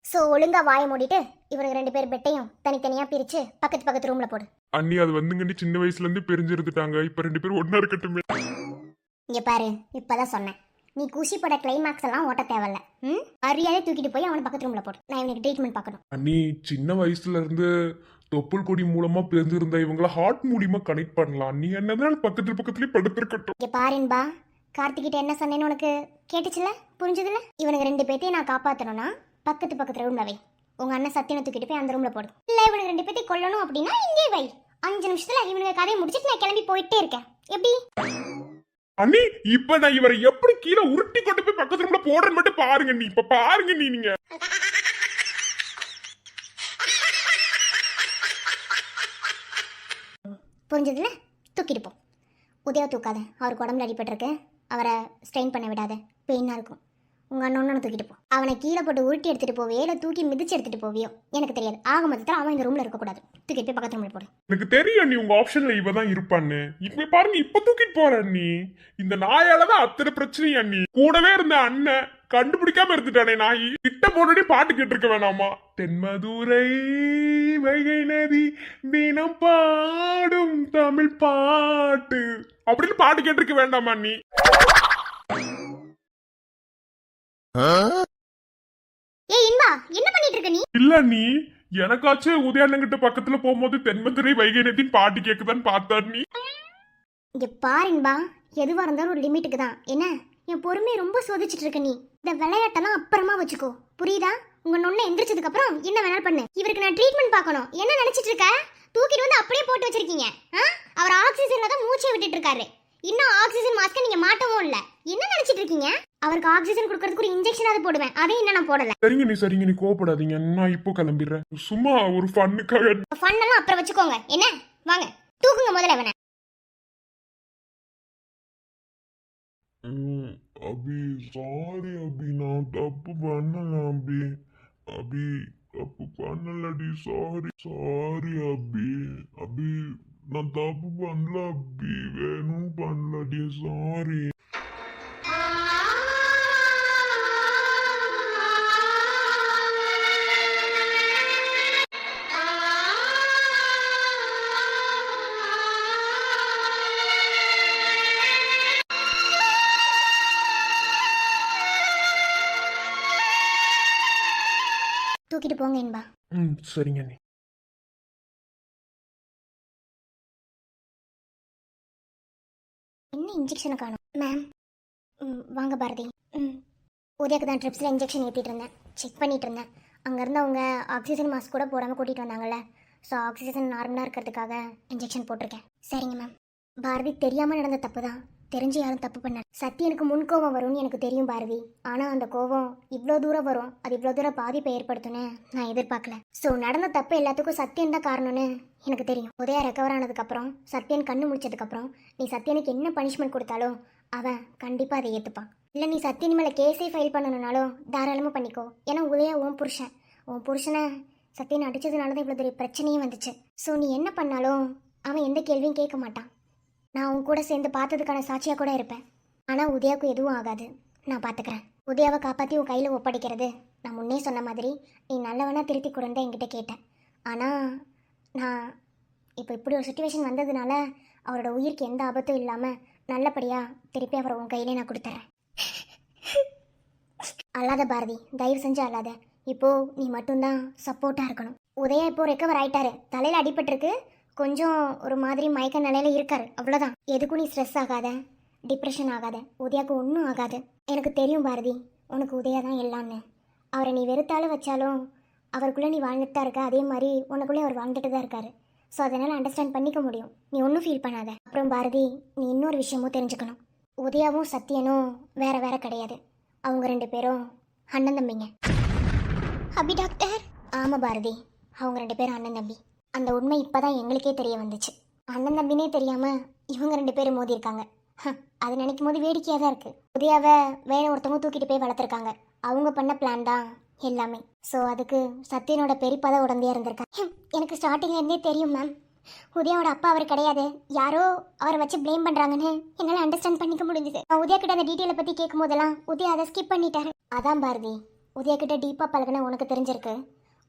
சோ ஒழுங்கா வாய மூடிட்டு இவருக்கு ரெண்டு பேர் பெட்டையும் தனித்தனியா பிரிச்சு பக்கத்து பக்கத்து ரூம்ல போடு.
அண்ணி அது வந்துங்கண்ணி சின்ன வயசுல இருந்து பிரிஞ்சிருந்துட்டாங்க, இப்ப ரெண்டு பேரும் ஒன்னா இருக்கட்டுமே.
இங்க பாரு, இப்பதான் சொன்னேன், நீ குஷி பட கிளைமாக்ஸ் எல்லாம் ஓட்ட தேவையில்ல. அறியாதே தூக்கிட்டு போய் அவனை பக்கத்து ரூம்ல போடு. நான் இவனுக்கு ட்ரீட்மெண்ட் பார்க்கணும்.
அண்ணி சின்ன வயசுல இருந்து தொப்புள் கொடி மூலமா பிரிஞ்சிருந்த இவங்கள ஹார்ட் மூலியமா கனெக்ட் பண்ணலாம். நீ என்னதான் பக்கத்துலயே படுத்திருக்கட்டும்.
இங்க பாருன்பா, கார்த்திகிட்ட என்ன சொன்னேன்னு உனக்கு கேட்டுச்சுல, புரிஞ்சதுல? இவனுக்கு ரெண்டு பேர்த்தையும் நான் காப்பாத்தணும்னா பக்கத்து ரூம்ல வை. உங்க அண்ணன் சத்தியனை தூக்கிட்டு போய் அந்த ரூம்ல போடு. இல்ல இவனுக்கு ரெண்டு பேர்த்தையும் கொல்லணும் அப்படின்னா இங்கே வை. 5 நிமிஷத்துல இவனுக்கு கதையை முடிச்சிட்டு நான் கிளம்பி போயிட்டே இருக்கேன். எப்படி
அண்ணி? இப்ப நான் இவரை எப்படி கீழே உருட்டி கொண்டு போய் பக்கத்து ரூம்ல போடுறேன்னு மட்டும் பாருங்க நீ. இப்ப பாருங்க நீங்க.
புரிஞ்சதுல? தூக்கிட்டு போ. உதய தூக்காத, அவருக்கு உடம்புல அடிபட்டிருக்கு. அவரை ஸ்ட்ரெயின் பண்ண விடாத, பெயினா இருக்கும். உங்க அண்ணன் தூக்கிட்டு போ. அவனை கீழே போட்டு உருட்டி எடுத்துட்டு போவியோ இல்லை தூக்கி மிதிச்சு எடுத்துட்டு போவியோ எனக்கு தெரியாது. ஆக மொத்தத்தில் அவன் இந்த ரூம்ல இருக்கக்கூடாது. தூக்கிட்டு போய் பக்கத்து ரூம்ல போடு.
எனக்கு தெரியும் நீ உங்க ஆப்ஷன்ல இவ தான் இருப்பான்னு. இப்ப பாருங்க, இப்ப தூக்கிட்டு போற நீ. இந்த நாயாலதான் அத்தனை பிரச்சனையா நீ. கூடவே இருந்த அண்ணன் கண்டுபிடிக்காம இருந்துட்டானே நாய். கிட்ட போனே பாட்டு கேட்டிருக்க வேணாமா? தென்மதுரை வைகை நதி தினம் பாடும் தமிழ் பாட்டு அப்படின்னு பாட்டு கேட்டிருக்க வேண்டாமா நீ?
ஏய் இன்பா, என்ன பண்ணிட்டு இருக்க நீ?
இல்ல நீ எனக்காச்சும் உதயானங்கிட்ட பக்கத்துல போகும்போது தென்மதுரை வைகை நதின்னு பாட்டு கேக்குதான்னு பார்த்தா நீ.
இங்க பாருன்பா, எதுவா இருந்தாலும் ஒரு லிமிட்டுக்கு தான். என்ன என் பொறுமையை ரொம்ப சோதிச்சுட்டு இருக்க நீ. இந்த விளையாட்டெல்லாம் அப்புறமா வச்சுக்கோ, புரியுதா? உங்க நொண்ணை எந்திரிச்சதுக்கு அப்புறம் என்ன வேணாலும் பண்ணு. இவருக்கு நான் ட்ரீட்மெண்ட் பார்க்கணும். என்ன நினைச்சிட்டு இருக்க? தூக்கிட்டு வந்து அப்படியே போட்டு வச்சிருக்கீங்க. அவர் ஆக்சிஜன்ல தான் மூச்சை விட்டுட்டு இருக்காரு. இன்னும் ஆக்சிஜன் மாஸ்க் நீங்க மாட்டவும் இல்ல. என்ன நினைச்சிட்டு இருக்கீங்க? அவருக்கு ஆக்சிஜன் கொடுக்கறதுக்கு ஒரு இன்ஜெக்ஷன் அது போடுவேன். அதையும் இன்னும் நான் போடல.
சரிங்க நீ கோவப்படாதீங்க. நான் இப்போ கிளம்பிடுறேன். சும்மா ஒரு ஃபன்னுக்காக.
ஃபன் எல்லாம் அப்புறம் வச்சுக்கோங்க. என்ன வாங்க தூக்குங்க முதல்ல அவனை.
அபி சாரி அபி, நான் தப்பு பண்ணல அபி. அபி தப்பு பண்ணலடி, சாரி அபி. அபி நான் தப்பு பண்ணல அபி, வேணும் பண்ணலடி, சாரி.
தூக்கிட்டு போங்க என்பா.
ம் சரிங்க அண்ணி.
என்ன இன்ஜெக்ஷனை காணும் மேம்? வாங்க பாரதி. ம் உதயக்கு தான் ட்ரிப்ஸில் இன்ஜெக்ஷன் ஏற்றிட்டு இருந்தேன், செக் பண்ணிட்டு இருந்தேன். அங்கேருந்து அவங்க ஆக்சிஜன் மாஸ்க் கூட போடாமல் கூட்டிகிட்டு வந்தாங்கல்ல, ஸோ ஆக்சிஜன் நார்மலாக இருக்கிறதுக்காக இன்ஜெக்ஷன் போட்டிருக்கேன். சரிங்க மேம். பாரதி, தெரியாமல் நடந்த தப்பு தான், தெரிஞ்சு யாரும் தப்பு பண்ணல. சத்தி எனக்கு முன் கோவம் வரும்னு எனக்கு தெரியும் பாரதி. ஆனால் அந்த கோவம் இவ்வளோ தூரம் வரும், அது இவ்வளோ தூரம் பாதிப்பை ஏற்படுத்துன்னு நான் எதிர்பார்க்கல. ஸோ நடந்த தப்பு எல்லாத்துக்கும் சத்தியன் தான் காரணம்னு எனக்கு தெரியும். உதயா ரெக்கவர் ஆனதுக்கப்புறம், சத்தியன் கண்ணு முடிச்சதுக்கப்புறம் நீ சத்தியனுக்கு என்ன பனிஷ்மெண்ட் கொடுத்தாலும் அவன் கண்டிப்பாக அதை ஏற்றுப்பான். இல்லை நீ சத்தியன் மேலே கேஸே ஃபைல் பண்ணணுன்னாலும் தாராளமாக பண்ணிக்கோ. ஏன்னா உதயா உன் புருஷனை சத்தியன் அடித்ததுனால தான் இவ்வளோ பெரிய பிரச்சனையும் வந்துச்சு. ஸோ நீ என்ன பண்ணாலும் அவன் எந்த கேள்வியும் கேட்க மாட்டான். நான் உன் கூட சேர்ந்து பார்த்ததுக்கான சாட்சியாக கூட இருப்பேன். ஆனால் உதயாவுக்கு எதுவும் ஆகாது, நான் பார்த்துக்கிறேன். உதயாவை காப்பாற்றி உன் கையில் ஒப்படைக்கிறது நான் முன்னே சொன்ன மாதிரி நீ நல்லவனா திருத்தி கொடுன்னு என்கிட்ட கேட்டேன். ஆனால் நான் இப்போ இப்படி ஒரு சுச்சுவேஷன் வந்ததுனால அவரோட உயிருக்கு எந்த ஆபத்தும் இல்லாமல் நல்லபடியாக திருப்பி அவரை உன் கையிலே நான் கொடுத்துட்றேன். அல்லாத பாரதி, தயவு செஞ்சு அல்லாத. இப்போது நீ மட்டும்தான் சப்போர்ட்டாக இருக்கணும். உதயா இப்போ ரெக்கவர் ஆயிட்டாரு, தலையில் அடிபட்டிருக்கு, கொஞ்சம் ஒரு மாதிரி மயக்க நிலையில இருக்காரு, அவ்வளோதான். எதுக்கும் நீ ஸ்ட்ரெஸ் ஆகாத, டிப்ரெஷன் ஆகாத. உதயாவுக்கு ஒன்றும் ஆகாது. எனக்கு தெரியும் பாரதி, உனக்கு உதயா தான் எல்லான்னு. அவரை நீ வெறுத்தாலும் வச்சாலும் அவருக்குள்ளே நீ வாழ்ந்துட்டு தான் இருக்க, அதே மாதிரி உனக்குள்ளே அவர் வாழ்ந்துட்டு தான் இருக்காரு. ஸோ அதனால் அண்டர்ஸ்டாண்ட் பண்ணிக்க முடியும். நீ ஒன்றும் ஃபீல் பண்ணாத. அப்புறம் பாரதி, நீ இன்னொரு விஷயமும் தெரிஞ்சுக்கணும். உதயாவும் சத்தியனும் வேற வேற கிடையாது. அவங்க 2 பேரும் அண்ணன் தம்பிங்க. அபி டாக்டர்? ஆமாம் பாரதி, அவங்க 2 பேரும் அண்ணன் தம்பி. அந்த உண்மை இப்போதான் எங்களுக்கே தெரிய வந்துச்சு. அண்ணன் தம்பினே தெரியாமல் இவங்க 2 பேரும் மோதி இருக்காங்க. அது நினைக்கும் போது வேடிக்கையாக தான் இருக்குது. உதயாவை வேற ஒருத்தவங்க தூக்கிட்டு போய் வளர்த்துருக்காங்க. அவங்க பண்ண பிளான் தான் எல்லாமே. ஸோ அதுக்கு சத்தியனோட பெரியப்பா தான் உடந்தையாக இருந்திருக்காங்க. எனக்கு ஸ்டார்டிங்லேருந்தே தெரியும் மேம், உதயாவோட அப்பா அவர் கிடையாது, யாரோ அவரை வச்சு ப்ளேம் பண்ணுறாங்கன்னு என்னால் அண்டர்ஸ்டாண்ட் பண்ணிக்க முடிஞ்சுது. நான் உதயா கிட்ட அந்த டீட்டெயிலை பற்றி கேட்கும் போதெல்லாம் உதயா அதை ஸ்கிப் பண்ணிட்டாரு. அதான் பாரதி, உதயா கிட்ட டீப்பாக பழகுன உனக்கு தெரிஞ்சிருக்கு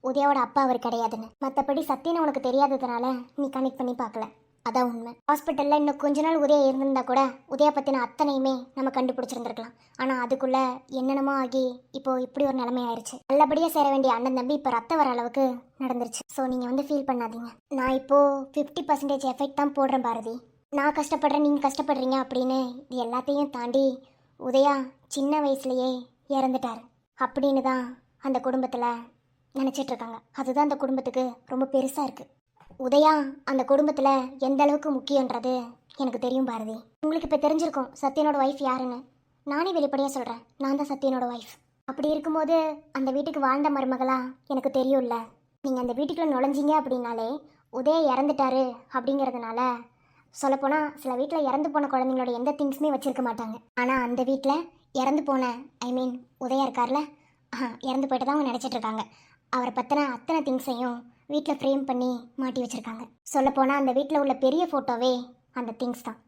உதயாவோட அப்பா அவர் கிடையாதுன்னு. மற்றபடி சத்தியனை உனக்கு தெரியாததுனால நீ கனெக்ட் பண்ணி பார்க்கல, அதான் உண்மை. ஹாஸ்பிட்டலில் இன்னும் கொஞ்ச நாள் உதயா இருந்திருந்தா கூட உதயா பற்றின அத்தனையுமே நம்ம கண்டுபிடிச்சிருந்துருக்கலாம். ஆனால் அதுக்குள்ளே என்னென்னமோ ஆகி இப்போ இப்படி ஒரு நிலைமை ஆயிடுச்சு. நல்லபடியாக சேர வேண்டிய அண்ணன் தம்பி இப்போ ரத்த வர அளவுக்கு நடந்துருச்சு. ஸோ நீங்கள் ஃபீல் பண்ணாதீங்க. நான் இப்போது 50% எஃபெக்ட் தான் போடுறேன் பாரதி. நான் கஷ்டப்படுறேன், நீங்கள் கஷ்டப்படுறீங்க அப்படின்னு இது எல்லாத்தையும் தாண்டி உதயா சின்ன வயசுலேயே இறந்துட்டார் அப்படின்னு தான் அந்த குடும்பத்தில் நினச்சிட்ருக்காங்க. அதுதான் அந்த குடும்பத்துக்கு ரொம்ப பெருசாக இருக்குது. உதயா அந்த குடும்பத்தில் எந்த அளவுக்கு முக்கியன்றது எனக்கு தெரியும் பாரதி. உங்களுக்கு இப்போ தெரிஞ்சிருக்கும் சத்தியனோட ஒய்ஃப் யாருன்னு. நானே வெளிப்படையாக சொல்கிறேன், நான் தான் சத்தியனோட ஒய்ஃப். அப்படி இருக்கும்போது அந்த வீட்டுக்கு வாழ்ந்த மருமகளா எனக்கு தெரியும்ல. நீங்கள் அந்த வீட்டுக்குள்ளே நுழைஞ்சிங்க அப்படின்னாலே உதயா இறந்துட்டாரு அப்படிங்கிறதுனால, சொல்லப்போனால் சில வீட்டில் இறந்து போன குழந்தைங்களோட எந்த திங்ஸுமே வச்சுருக்க மாட்டாங்க. ஆனால் அந்த வீட்டில் இறந்து போன உதயா இருக்கார்ல, இறந்து போயிட்டு தான் அவங்க நினச்சிட்ருக்காங்க. அவரை பற்றின அத்தனை திங்ஸையும் வீட்டில் ஃப்ரேம் பண்ணி மாட்டி வச்சுருக்காங்க. சொல்லப்போனால் அந்த வீட்டில் உள்ள பெரிய ஃபோட்டோவே அந்த திங்ஸ் தான்.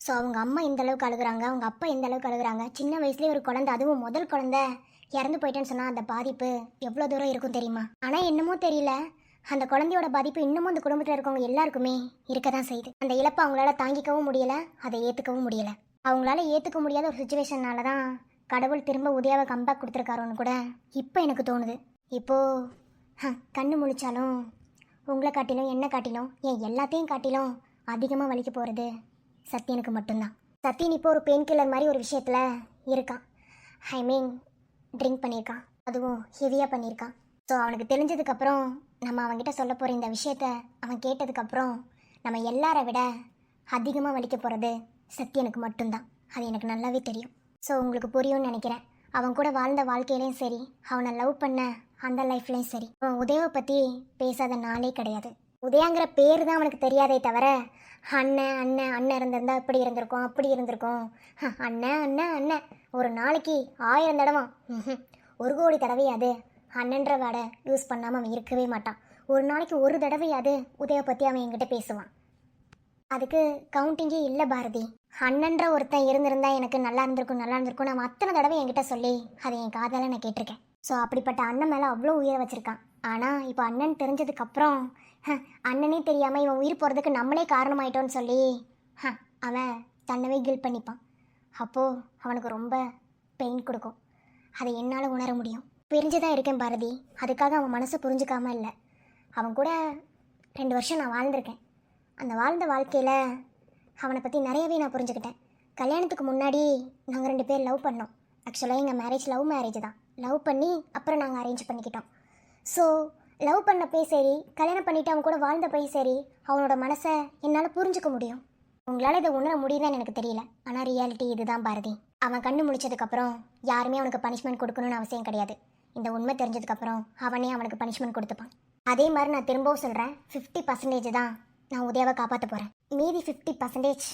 ஸோ அவங்க அம்மா இந்த அளவுக்கு அழுகுறாங்க, அவங்க அப்பா இந்த அளவுக்கு அழுகுறாங்க. சின்ன வயசுலேயே ஒரு குழந்தை, அதுவும் முதல் குழந்தை இறந்து போயிட்டேன்னு சொன்னால் அந்த பாதிப்பு எவ்வளோ தூரம் இருக்கும் தெரியுமா? ஆனால் என்னமோ தெரியல, அந்த குழந்தையோட பாதிப்பு இன்னமும் அந்த குடும்பத்தில் இருக்கவங்க எல்லாருக்குமே இருக்க தான் செய்யுது. அந்த இழப்பை அவங்களால தாங்கிக்கவும் முடியலை, அதை ஏற்றுக்கவும் முடியலை. அவங்களால ஏற்றுக்க முடியாத ஒரு சுச்சுவேஷன்னால தான் கடவுள் திரும்ப உதயாவை கம்பேக் கொடுத்துருக்காரோன்னு கூட இப்போ எனக்கு தோணுது. இப்போது கண்ணு முழிச்சாலும் உங்களை காட்டிலும் என்ன காட்டிலும் ஏன் எல்லாத்தையும் காட்டிலும் அதிகமாக வலிக்க போகிறது சத்தியனுக்கு மட்டும்தான். சத்தியன் இப்போ ஒரு பெயின் கில்லர் மாதிரி ஒரு விஷயத்தில் இருக்கான். ட்ரிங்க் பண்ணியிருக்கான், அதுவும் ஹெவியாக பண்ணியிருக்கான். ஸோ அவனுக்கு தெரிஞ்சதுக்கப்புறம் நம்ம அவன்கிட்ட சொல்ல போகிற இந்த விஷயத்த அவன் கேட்டதுக்கப்புறம் நம்ம எல்லாரை விட அதிகமாக வலிக்க போகிறது சத்தியனுக்கு மட்டும்தான். அது எனக்கு நல்லாவே தெரியும். ஸோ உங்களுக்கு புரியும்னு நினைக்கிறேன். அவன் கூட வாழ்ந்த வாழ்க்கையிலையும் சரி, அவனை லவ் பண்ண அந்த லைஃப்லேயும் சரி, அவன் உதயாவை பற்றி பேசாத நாளே கிடையாது. உதயாங்கிற பேர் தான் அவனுக்கு தெரியாதே தவிர அண்ணன் அண்ணன் அண்ணன் இருந்திருந்தா இப்படி இருந்திருக்கோம் அப்படி இருந்திருக்கோம், அண்ணன் அண்ணன் அண்ணன் ஒரு நாளைக்கு 1000 தடவை 1 கோடி தடவையாது அண்ணன்ற வாடை யூஸ் பண்ணாமல் அவன் இருக்கவே மாட்டான். ஒரு நாளைக்கு 1 தடவையாது உதய பற்றி அவன் என்கிட்ட பேசுவான். அதுக்கு கவுண்டிங்கே இல்லை பாரதி. அண்ணன்ற ஒருத்தன் இருந்திருந்தா எனக்கு நல்லா இருந்திருக்கும் நான் அத்தனை தடவை என்கிட்ட சொல்லி அதை என் காதால நான் கேட்டிருக்கேன். ஸோ அப்படிப்பட்ட அண்ணன் மேலே அவ்வளோ உயிரை வச்சிருக்கான். ஆனால் இப்போ அண்ணன் தெரிஞ்சதுக்கப்புறம் அண்ணனே தெரியாமல் இவன் உயிர் போகிறதுக்கு நம்மளே காரணமாயிட்டோன்னு சொல்லி அவன் தன்னவே கில் பண்ணிப்பான். அப்போது அவனுக்கு ரொம்ப பெயின் கொடுக்கும். அதை என்னால் உணர முடியும். பிரிஞ்சுதான் இருக்கேன் பாரதி. அதுக்காக அவன் மனசை புரிஞ்சுக்காம இல்லை. அவன் கூட 2 வருஷம் நான் வாழ்ந்திருக்கேன். அந்த வாழ்ந்த வாழ்க்கையில் அவனை பற்றி நிறையவே நான் புரிஞ்சுக்கிட்டேன். கல்யாணத்துக்கு முன்னாடி நாங்கள் 2 பேர் லவ் பண்ணோம். ஆக்சுவலாக எங்கள் மேரேஜ் லவ் மேரேஜ் தான். லவ் பண்ணி அப்புறம் நாங்கள் அரேஞ்ச் பண்ணிக்கிட்டோம். ஸோ லவ் பண்ணப்போய் சரி, கல்யாணம் பண்ணிவிட்டு அவன் கூட வாழ்ந்தப்போய் சரி, அவனோட மனசை என்னால் புரிஞ்சுக்க முடியும். உங்களால் இதை உணர முடியுதான்னு எனக்கு தெரியல. ஆனால் ரியாலிட்டி இதுதான் பாரதி. அவன் கண்ணு முழிச்சதுக்கப்புறம் யாருமே அவனுக்கு பனிஷ்மெண்ட் கொடுக்கணும்னு அவசியம் கிடையாது. இந்த உண்மை தெரிஞ்சதுக்கப்புறம் அவனே அவனுக்கு பனிஷ்மெண்ட் கொடுத்துப்பான். அதே மாதிரி நான் திரும்பவும் சொல்கிறேன், 50% தான் நான் உதயாவை காப்பாற்ற போகிறேன். மீதி 50%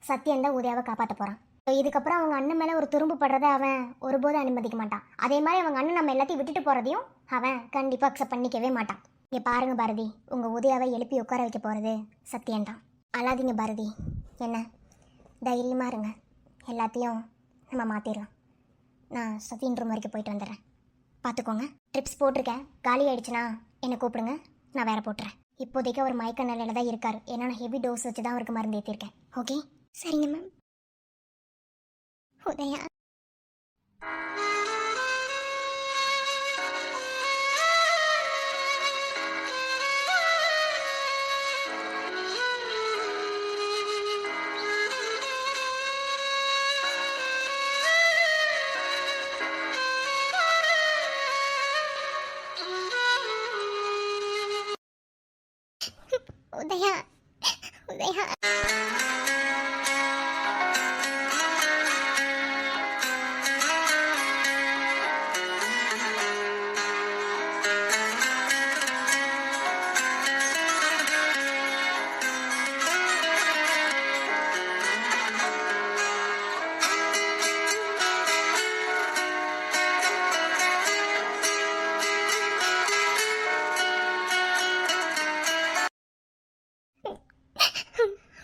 சத்யன் தான் உதயாவை காப்பாற்ற போகிறான். இதுக்கப்புறம் அவங்க அண்ணன் மேலே ஒரு துரும்பு படுறதை அவன் ஒருபோதும் அனுமதிக்க மாட்டான். அதே மாதிரி அவங்க அண்ணன் நம்ம எல்லாத்தையும் விட்டுட்டு போகிறதையும் அவன் கண்டிப்பாக அக்செப்ட் பண்ணிக்கவே மாட்டான். இங்கே பாருங்க பாரதி, உங்கள் உதயாவை எழுப்பி உட்கார வைக்க போகிறது சத்யன் தான். அழாதீங்க பாரதி, என்ன தைரியமாக இருங்க. எல்லாத்தையும் நம்ம மாற்றிடலாம். நான் சத்யன் ரூம் வரைக்கும் போயிட்டு வந்துடுறேன். பார்த்துக்கோங்க. ட்ரிப்ஸ் போட்டிருக்கேன். காலி ஆகிடுச்சுன்னா என்னை கூப்பிடுங்க, நான் வேற போட்டுறேன். இப்போதைக்கு ஒரு மயக்க நிலையில தான் இருக்கார். ஏன்னா நான் ஹெவி டோஸ் வச்சு தான் அவருக்கு மருந்து ஏற்றிருக்கேன். ஓகே, சரிங்க மேம். உதயா, உதயா, உதயா.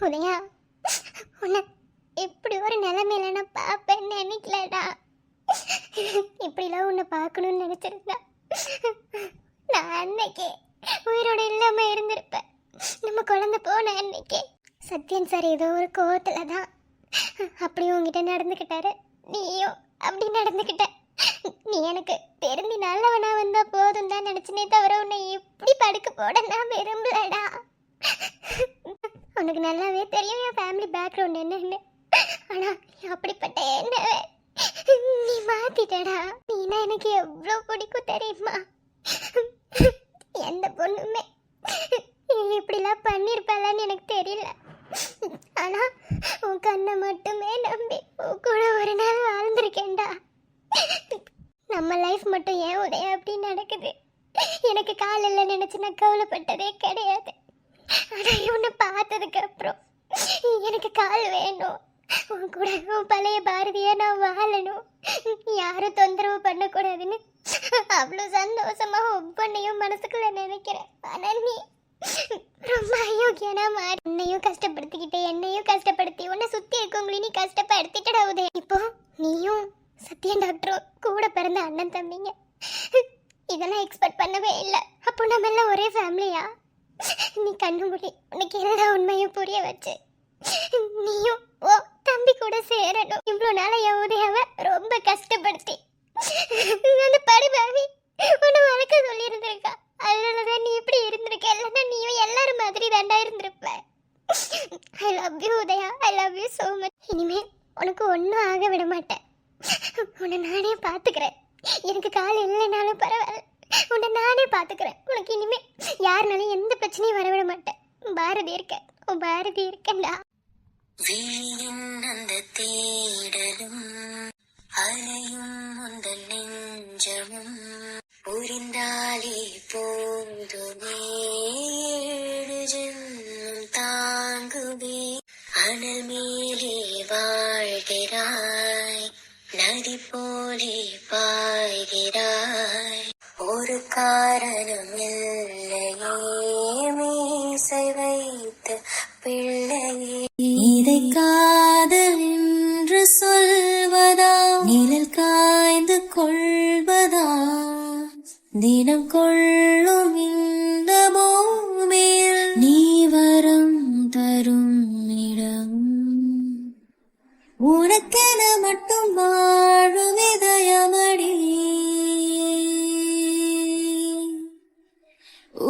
உதயா, உன்னை இப்படி ஒரு நிலைமையில நான் பார்ப்பேன்னு நினைக்கலடா. இப்படிலாம் உன்னை பார்க்கணும்னு நினைச்சிருந்தா நான் அன்னைக்கே உயிரோட இல்லாம இருந்திருப்பேன். நம்ம குழந்தை போன அன்னைக்கே. சத்யன் சார் ஏதோ ஒரு கோவத்துல தான் அப்படி உங்ககிட்ட நடந்துக்கிட்டாரு. நீயும் அப்படி நடந்துக்கிட்ட. நீ எனக்கு தெரிஞ்சு நல்லவனா வந்தா போதும் தான் நினைச்சனே தவிர உன்னை இப்படி படுக்க போட நான் விரும்பலடா. உனக்கு நல்லாவே தெரியும் என் ஃபேமிலி பேக்ரவுண்ட் என்னன்னு. ஆனா அப்படிப்பட்ட என்னவே நீ மாத்திட்டடா. நீனா எனக்கு எவ்வளோ பிடிக்கும் தெரியுமா? எந்த பொண்ணுமே இப்படிலாம் பண்ணிருப்பாளான்னு எனக்கு தெரியல. ஆனா உன் கண்ணை மட்டுமே நம்பி உன் கூட ஒரு நாள் வாழ்ந்திருக்கேன்டா. நம்ம லைஃப் மட்டும் ஏன் உதயா அப்படி நடக்குது? எனக்கு காலையில் நினைச்சு நான் கவலைப்பட்டதே கிடையாது. ஆனால் உன்னை பார்த்ததுக்கு அப்புறம் எனக்கு கால் வேணும். உன் கூட உன் பழைய பாரதியா நான் வாழணும். யாரும் தொந்தரவு பண்ணக்கூடாதுன்னு அவ்வளோ சந்தோஷமா ஒவ்வொன்னையும் மனசுக்குள்ள நினைக்கிறேன். ஆனால் நீ ரொம்ப அயோக்கியனா மாறி உன்னையும் கஷ்டப்படுத்திக்கிட்டே என்னையும் கஷ்டப்படுத்தி உன்னை சுற்றி இருக்கவங்களையும் நீ கஷ்டப்படுத்திட்டடா உதயம். இப்போ நீயும் சத்யன் டாக்டரும் கூட பிறந்த அண்ணன் தம்பிங்க. இதெல்லாம் எக்ஸ்பெக்ட் பண்ணவே இல்லை. அப்போ நம்ம எல்லாம் ஒரே ஃபேமிலியா? நீ கண்ணு மூடி உனக்கு எல்லா உண்மையும் புரிய வச்சு நீயும் ஓ தம்பி கூட சேரணும். இவ்வளோ நாள என் உதயாவை ரொம்ப கஷ்டப்படுத்தி அந்த படுபாவி உன்னை வளர்க்க சொல்லி இருந்திருக்கா. அதனாலதான் நீ இப்படி இருந்திருக்க. இல்லைன்னா நீயும் எல்லாரும் மாதிரி தாண்டா இருந்திருப்ப. I love you Udaya, I love you so much. இனிமே உனக்கு ஒன்றும் ஆக விட மாட்டேன். உன்னை நானே பார்த்துக்கிறேன். எனக்கு கால் இல்லைனாலும் பரவாயில்ல, உன்னை நானே பார்த்துக்கிறேன். உனக்கு இனிமே யாருனாலும் எந்த பிரச்சனையும் வரவிட மாட்டேன். பாரதி இருக்க, உன் பாரதி இருக்கண்டா.
வீழின் அந்த தேடலும் அலையும் உந்தன் நெஞ்சமும் புரிந்தாலே போதுமே. 7 ஜென்மம் தாங்குவே. அனல் மேலே வாழ்கிறாய், நதி போலே பாய்கிறாய். ஒரு காரணம் இல்லையே மீசை வைத்த பிள்ளையே. இதை காதல் தினம் கொள்ளும் இந்த பூமியில் நீ வரம் தரும் இடம் உனக்கென மட்டும் வாழும் இதயமடி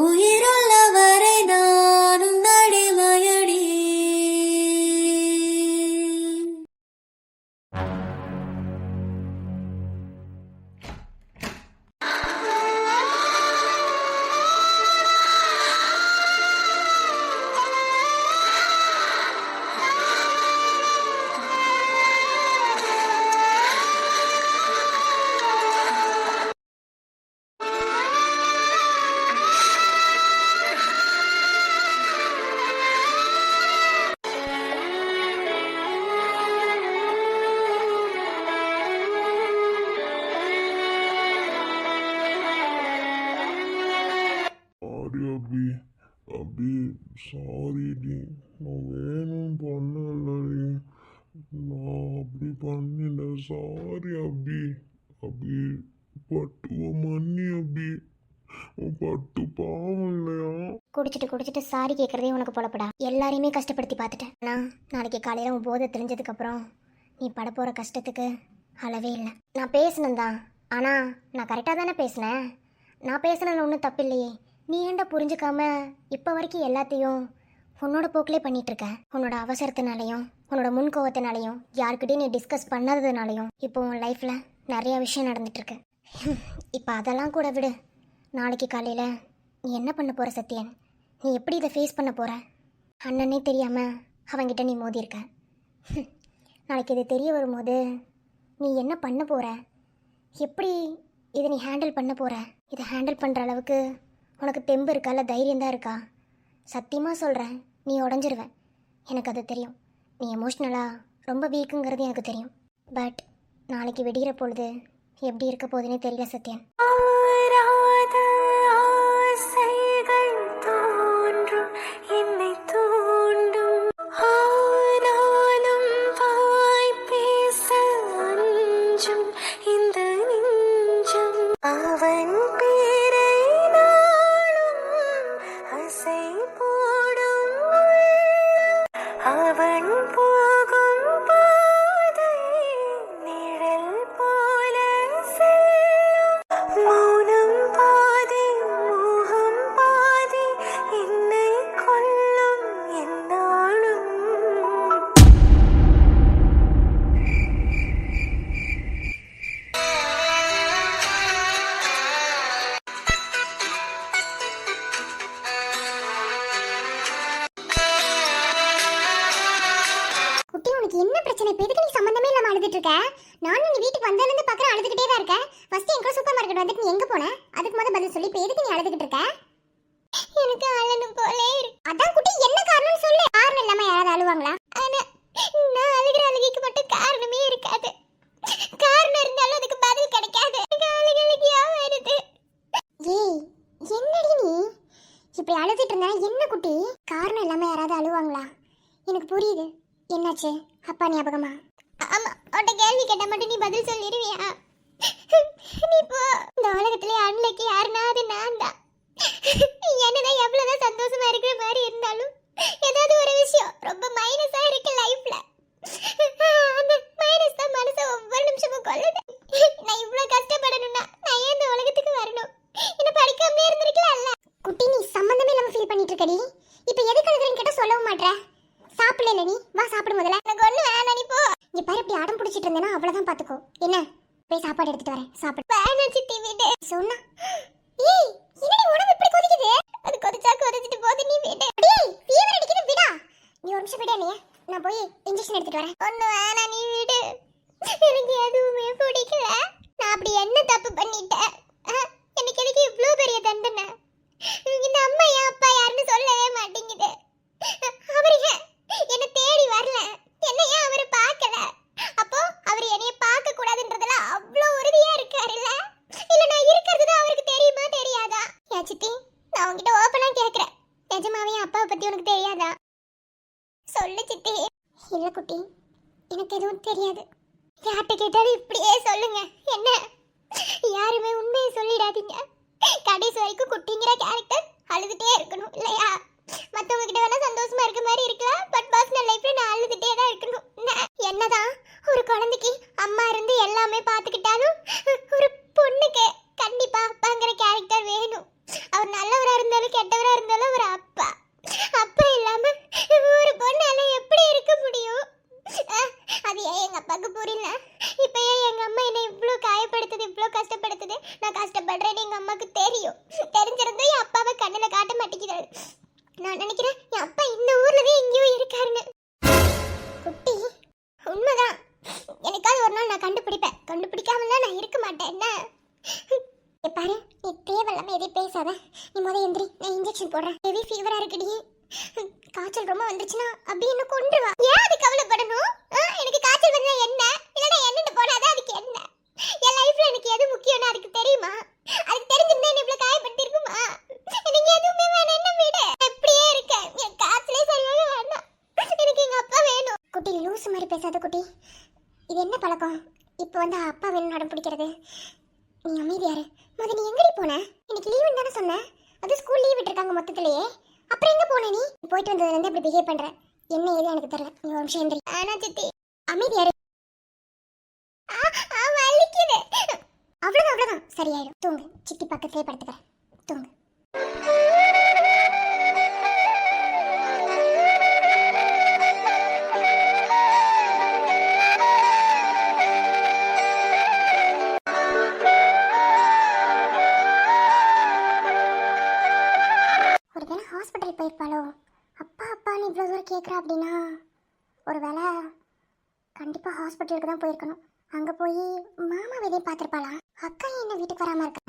உயிருள்ள வரை நானும் அடிமையடி.
சாரி அபி, அபி சாரிடி, நான் வேணும் பண்ணலடி, நான் அப்படி பண்ணிட சாரி அபி. அபி பட்டுவ மன்னி அபி, உன் பட்டு பாவம் இல்லையா?
குடிச்சிட்டு சாரி கேட்கறதே உனக்கு பொழப்படா. எல்லாரையுமே கஷ்டப்படுத்தி பார்த்துட்டேன். நான் நாளைக்கு காலையில் உன் போதை தெரிஞ்சதுக்கப்புறம் நீ பட போகிற கஷ்டத்துக்கு அளவே இல்லை. நான் பேசினேன் தான், ஆனால் நான் கரெக்டாக தானே பேசினேன். நான் பேசினதில் ஒன்றும் தப்பு இல்லையே. நீ ஏன்டா புரிஞ்சுக்காம இப்போ வரைக்கும் எல்லாத்தையும் உன்னோட போக்கிலே பண்ணிகிட்ருக்க. உன்னோட அவசரத்தினாலையும் உன்னோட முன்கோவத்தினாலையும் யாருக்கிட்டையும் நீ டிஸ்கஸ் பண்ணாததுனாலையும் இப்போ உன் லைஃப்பில் நிறையா விஷயம் நடந்துட்டுருக்கு. இப்போ அதெல்லாம் கூட விடு. நாளைக்கு காலையில் நீ என்ன பண்ண போகிற சத்யன்? நீ எப்படி இதை ஃபேஸ் பண்ண போகிற? அண்ணனே தெரியாமல் அவங்கிட்ட நீ மோதியிருக்க. நாளைக்கு இது தெரிய வரும்போது நீ என்ன பண்ண போகிற? எப்படி இதை நீ ஹேண்டில் பண்ண போகிற? இதை ஹேண்டில் பண்ணுற அளவுக்கு உனக்கு தெம்பு இருக்கா, இல்லை தைரியம் தான் இருக்கா? சத்தியமாக சொல்கிறேன், நீ உடஞ்சிருவேன். எனக்கு அது தெரியும். நீ எமோஷ்னலாக ரொம்ப வீக்குங்கிறது எனக்கு தெரியும். பட் நாளைக்கு விடிகிற பொழுது எப்படி இருக்க போகுதுன்னே தெரியல சத்யன்.
ஆசைகள் தோன்றும் என்னை தூண்டும் ஆனாலும் வாய் பேச அஞ்சும் இந்த நெஞ்சம் அவன் பேரை நாளும் அசை போடும் அவன் போகும் பாதை நிழல் போல செல்லும் மௌனம் பாதி மோகம் பாதி என்னை கொல்லும் என்னாலும்.
குட்டி, உனக்கு என்ன பிரச்சனை? இப்போ எதுக்கு நீ சம்மந்தமே இல்லாமல் அழுதுட்டு இருக்க? நானும் நீ வீட்டுக்கு வந்ததுலேருந்து பார்க்குறேன் அழுதுகிட்டே தான் இருக்கேன். ஃபர்ஸ்ட் எங்க சூப்பர் மார்க்கெட் வந்துட்டு நீ எங்கே போன? அதுக்கு முதல்ல பதில் சொல்லி. இப்போ எதுக்கு நீ அழுதுகிட்டு இருக்க? எனக்கு அழணும் போலே இருக்கு. அதான் குட்டி, என்ன காரணம்னு சொல்லு. காரணம் இல்லாமல் யாராவது அழுவாங்களா? ஆனால் நான் அழுகிற அழுகைக்கு மட்டும் காரணமே இருக்காது. காரணம் இருந்தாலும் அதுக்கு பதில் கிடைக்காது. எனக்கு அழுகழுகியா வருது. ஏய், என்னடி நீ இப்படி அழுதுட்டு இருந்தா என்ன குட்டி? காரணம் இல்லாமல் யாராவது அழுவாங்களா? எனக்கு புரியுது. என்னாச்சு? அப்பா ஞாபகமா? ஆமா, உன்கிட்ட கேள்வி கேட்ட மட்டும் நீ பதில் சொல்லிடுவியா? நீ போ. இந்த உலகத்திலே அன்னைக்கு யாருன்னா அது நான் தான். என்னதான் எவ்வளவுதான் சந்தோஷமா இருக்கிற மாதிரி இருந்தாலும் ஏதாவது ஒரு விஷயம் ரொம்ப மைனஸா இருக்கு லைஃப்ல. அந்த மைனஸ் தான் மனசை ஒவ்வொரு நிமிஷமும் கொல்லுது. நான் இவ்வளவு கஷ்டப்படணும்னா நான் ஏன் இந்த உலகத்துக்கு வரணும்? என்ன படிக்காமலே இருந்திருக்கலாம்ல. குட்டி, நீ சம்பந்தமே இல்லாம ஃபீல் பண்ணிட்டு இருக்கடி. இப்போ எதுக்கு அழுகுறேன்னு கேட்டா சொல்லவும் மாட்ற. சாப்பிடல நீ? வா சாப்பிடு முதல்ல. எனக்கு ஒண்ணு வேணாம், நீ போ. இங்க பாரு, இப்படி அடம் பிடிச்சிட்டு இருந்தேன்னா அவ்வளவுதான் பாத்துக்கோ. என்ன? போய் சாப்பாடு எடுத்துட்டு வரேன், சாப்பிடு. வேணாம் சித்தி, வீடு சொன்னா. ஏய், என்னடி உடம்பு இப்படி கொதிக்குது? அது கொதிச்சா கொதிச்சிட்டு போகுது, நீ வீடு. டேய், ஃபீவர் அடிக்குது, விடா. நீ ஒரு நிமிஷம் விடு. நான் போய் இன்ஜெக்ஷன் எடுத்துட்டு வரேன். ஒண்ணு வேணாம், நீ வீடு. எனக்கு எதுவுமே பிடிக்கல. நான் அப்படி என்ன தப்பு பண்ணிட்டேன்? எனக்கு எதுக்கு இவ்ளோ பெரிய தண்டனை? இந்த அம்மா என் அப்பா யாருன்னு சொல்லவே மாட்டேங்குது. அவரு என்ன தேடி வரல, என்ன ஏன் அவரு பார்க்கல? அப்போ அவர் என்னைய பார்க்க கூடாதுன்றதுல அவ்வளோ உறுதியா இருக்காருல்ல? இல்ல நான் இருக்கிறது தான் அவருக்கு தெரியுமா தெரியாதா? ஏன் சித்தி, நான் உங்ககிட்ட ஓப்பனா கேக்குறேன், நிஜமாவே அப்பாவை பத்தி உனக்கு தெரியாதா? சொல்லு சித்தி. இல்ல குட்டி, எனக்கு எதுவும் தெரியாது. யார்கிட்ட கேட்டாலும் இப்படியே சொல்லுங்க. என்ன, யாருமே உண்மையை சொல்லிடாதீங்க. கடைசி வரைக்கும் குட்டிங்கிற கேரக்டர் அழுதுட்டே இருக்கணும் இல்லையா? மத்தவங்க கிட்ட வேணா சந்தோஷமா இருக்க மாதிரி இருக்கலாம், பட் பர்சனல் லைஃப்ல நான் அழுதுட்டே தான் இருக்கணும். என்னதான் ஒரு குழந்தைக்கு அம்மா இருந்து எல்லாமே பாத்துக்கிட்டாலும் ஒரு பொண்ணுக்கு கண்டிப்பா அப்பாங்கிற கேரக்டர் வேணும். அவர் நல்லவரா இருந்தாலும் கெட்டவரா இருந்தாலும் அவர் அப்பா. அப்பா இல்லாம ஒரு பொண்ணால எப்படி இருக்க முடியும்? அது ஏன் எங்க அப்பாவுக்கு புரியல. இப்ப ஏன் எங்க அம்மா என்னை இவ்ளோ காயப்படுத்துது, இவ்ளோ கஷ்டப்படுத்துது? நான் கஷ்டப்படுறேன்னு எங்க அம்மாக்கு தெரியும். தெரிஞ்சிருந்தும் என் அப்பாவை கண்ணுல காட்ட மாட்டேங்கிறாரு. நான் நினைக்கிறேன் என் அப்பா இந்த ஊர்லவே எங்கேயோ இருக்காருன்னு. குட்டி உண்மைதான். எனக்காவது ஒரு நாள் நான் கண்டுபிடிப்பேன். கண்டுபிடிக்காமலாம் நான் இருக்க மாட்டேன். என்ன பாரு, நீ தேவையில்லாம எதையும் பேசாத. நீ முதல் எந்திரி, நான் இன்ஜெக்ஷன் போடுறேன். ஹெவி ஃபீவரா இருக்குடி. காய்ச்சல் ரொம்ப வந்துச்சுன்னா அப்படி என்ன கொண்டுவா. ஏன் அது கவலைப்படணும்? எனக்கு காய்ச்சல் வந்தா என்ன, இல்லைன்னா என்னன்னு போனாதான் அதுக்கு என்ன? என் லைஃப்ல எனக்கு எது முக்கியம்னு அதுக்கு தெரியுமா? அதுக்கு தெரிஞ்சிருந்தா என்ன இவ்வளவு காயப்படுத்தி இருக்குமா? எனக்கு எதுவுமே வேணாம், என்ன விட. எப்படியே இருக்கேன், என் காய்ச்சலே சரியாக வேண்டாம். எனக்கு எங்க அப்பா வேணும். குட்டி லூசு மாதிரி பேசாத குட்டி. இது என்ன பழக்கம்? இப்போ வந்து அப்பா வேணும் நடம் பிடிக்கிறது. நீ அமைதியாரு. முதல்ல நீ எங்கடி போன? இன்னைக்கு லீவுன்னு தானே சொன்னேன். அது ஸ்கூல் லீவ் விட்டுருக்காங்க மொத்தத்திலேயே. அப்புறம் எங்க போன நீ? போயிட்டு வந்ததுல இருந்து அப்படி பிஹேவ் பண்ற. என்ன ஏது எனக்கு தெரியல. நீ ஒரு நிமிஷம் எந்திரி. ஆனா சித்தி அமைதியாரு. வலிக்குது. அவ்வளவுதான் சரியாயிடும். தூங்கு. சித்தி பக்கத்திலே படுத்துக்க. தூங்கு. ஹாஸ்பிட்டல் போயிருப்பாளோ? அப்பா அப்பான்னு இவ்வளோ தூரம் கேட்குறா அப்படின்னா ஒரு வேளை கண்டிப்பாக ஹாஸ்பிட்டலுக்கு தான் போயிருக்கணும். அங்கே போய் மாமா வெளியே பார்த்துருப்பாளா? அக்கா என்ன வீட்டுக்கு வராமல் இருக்கா?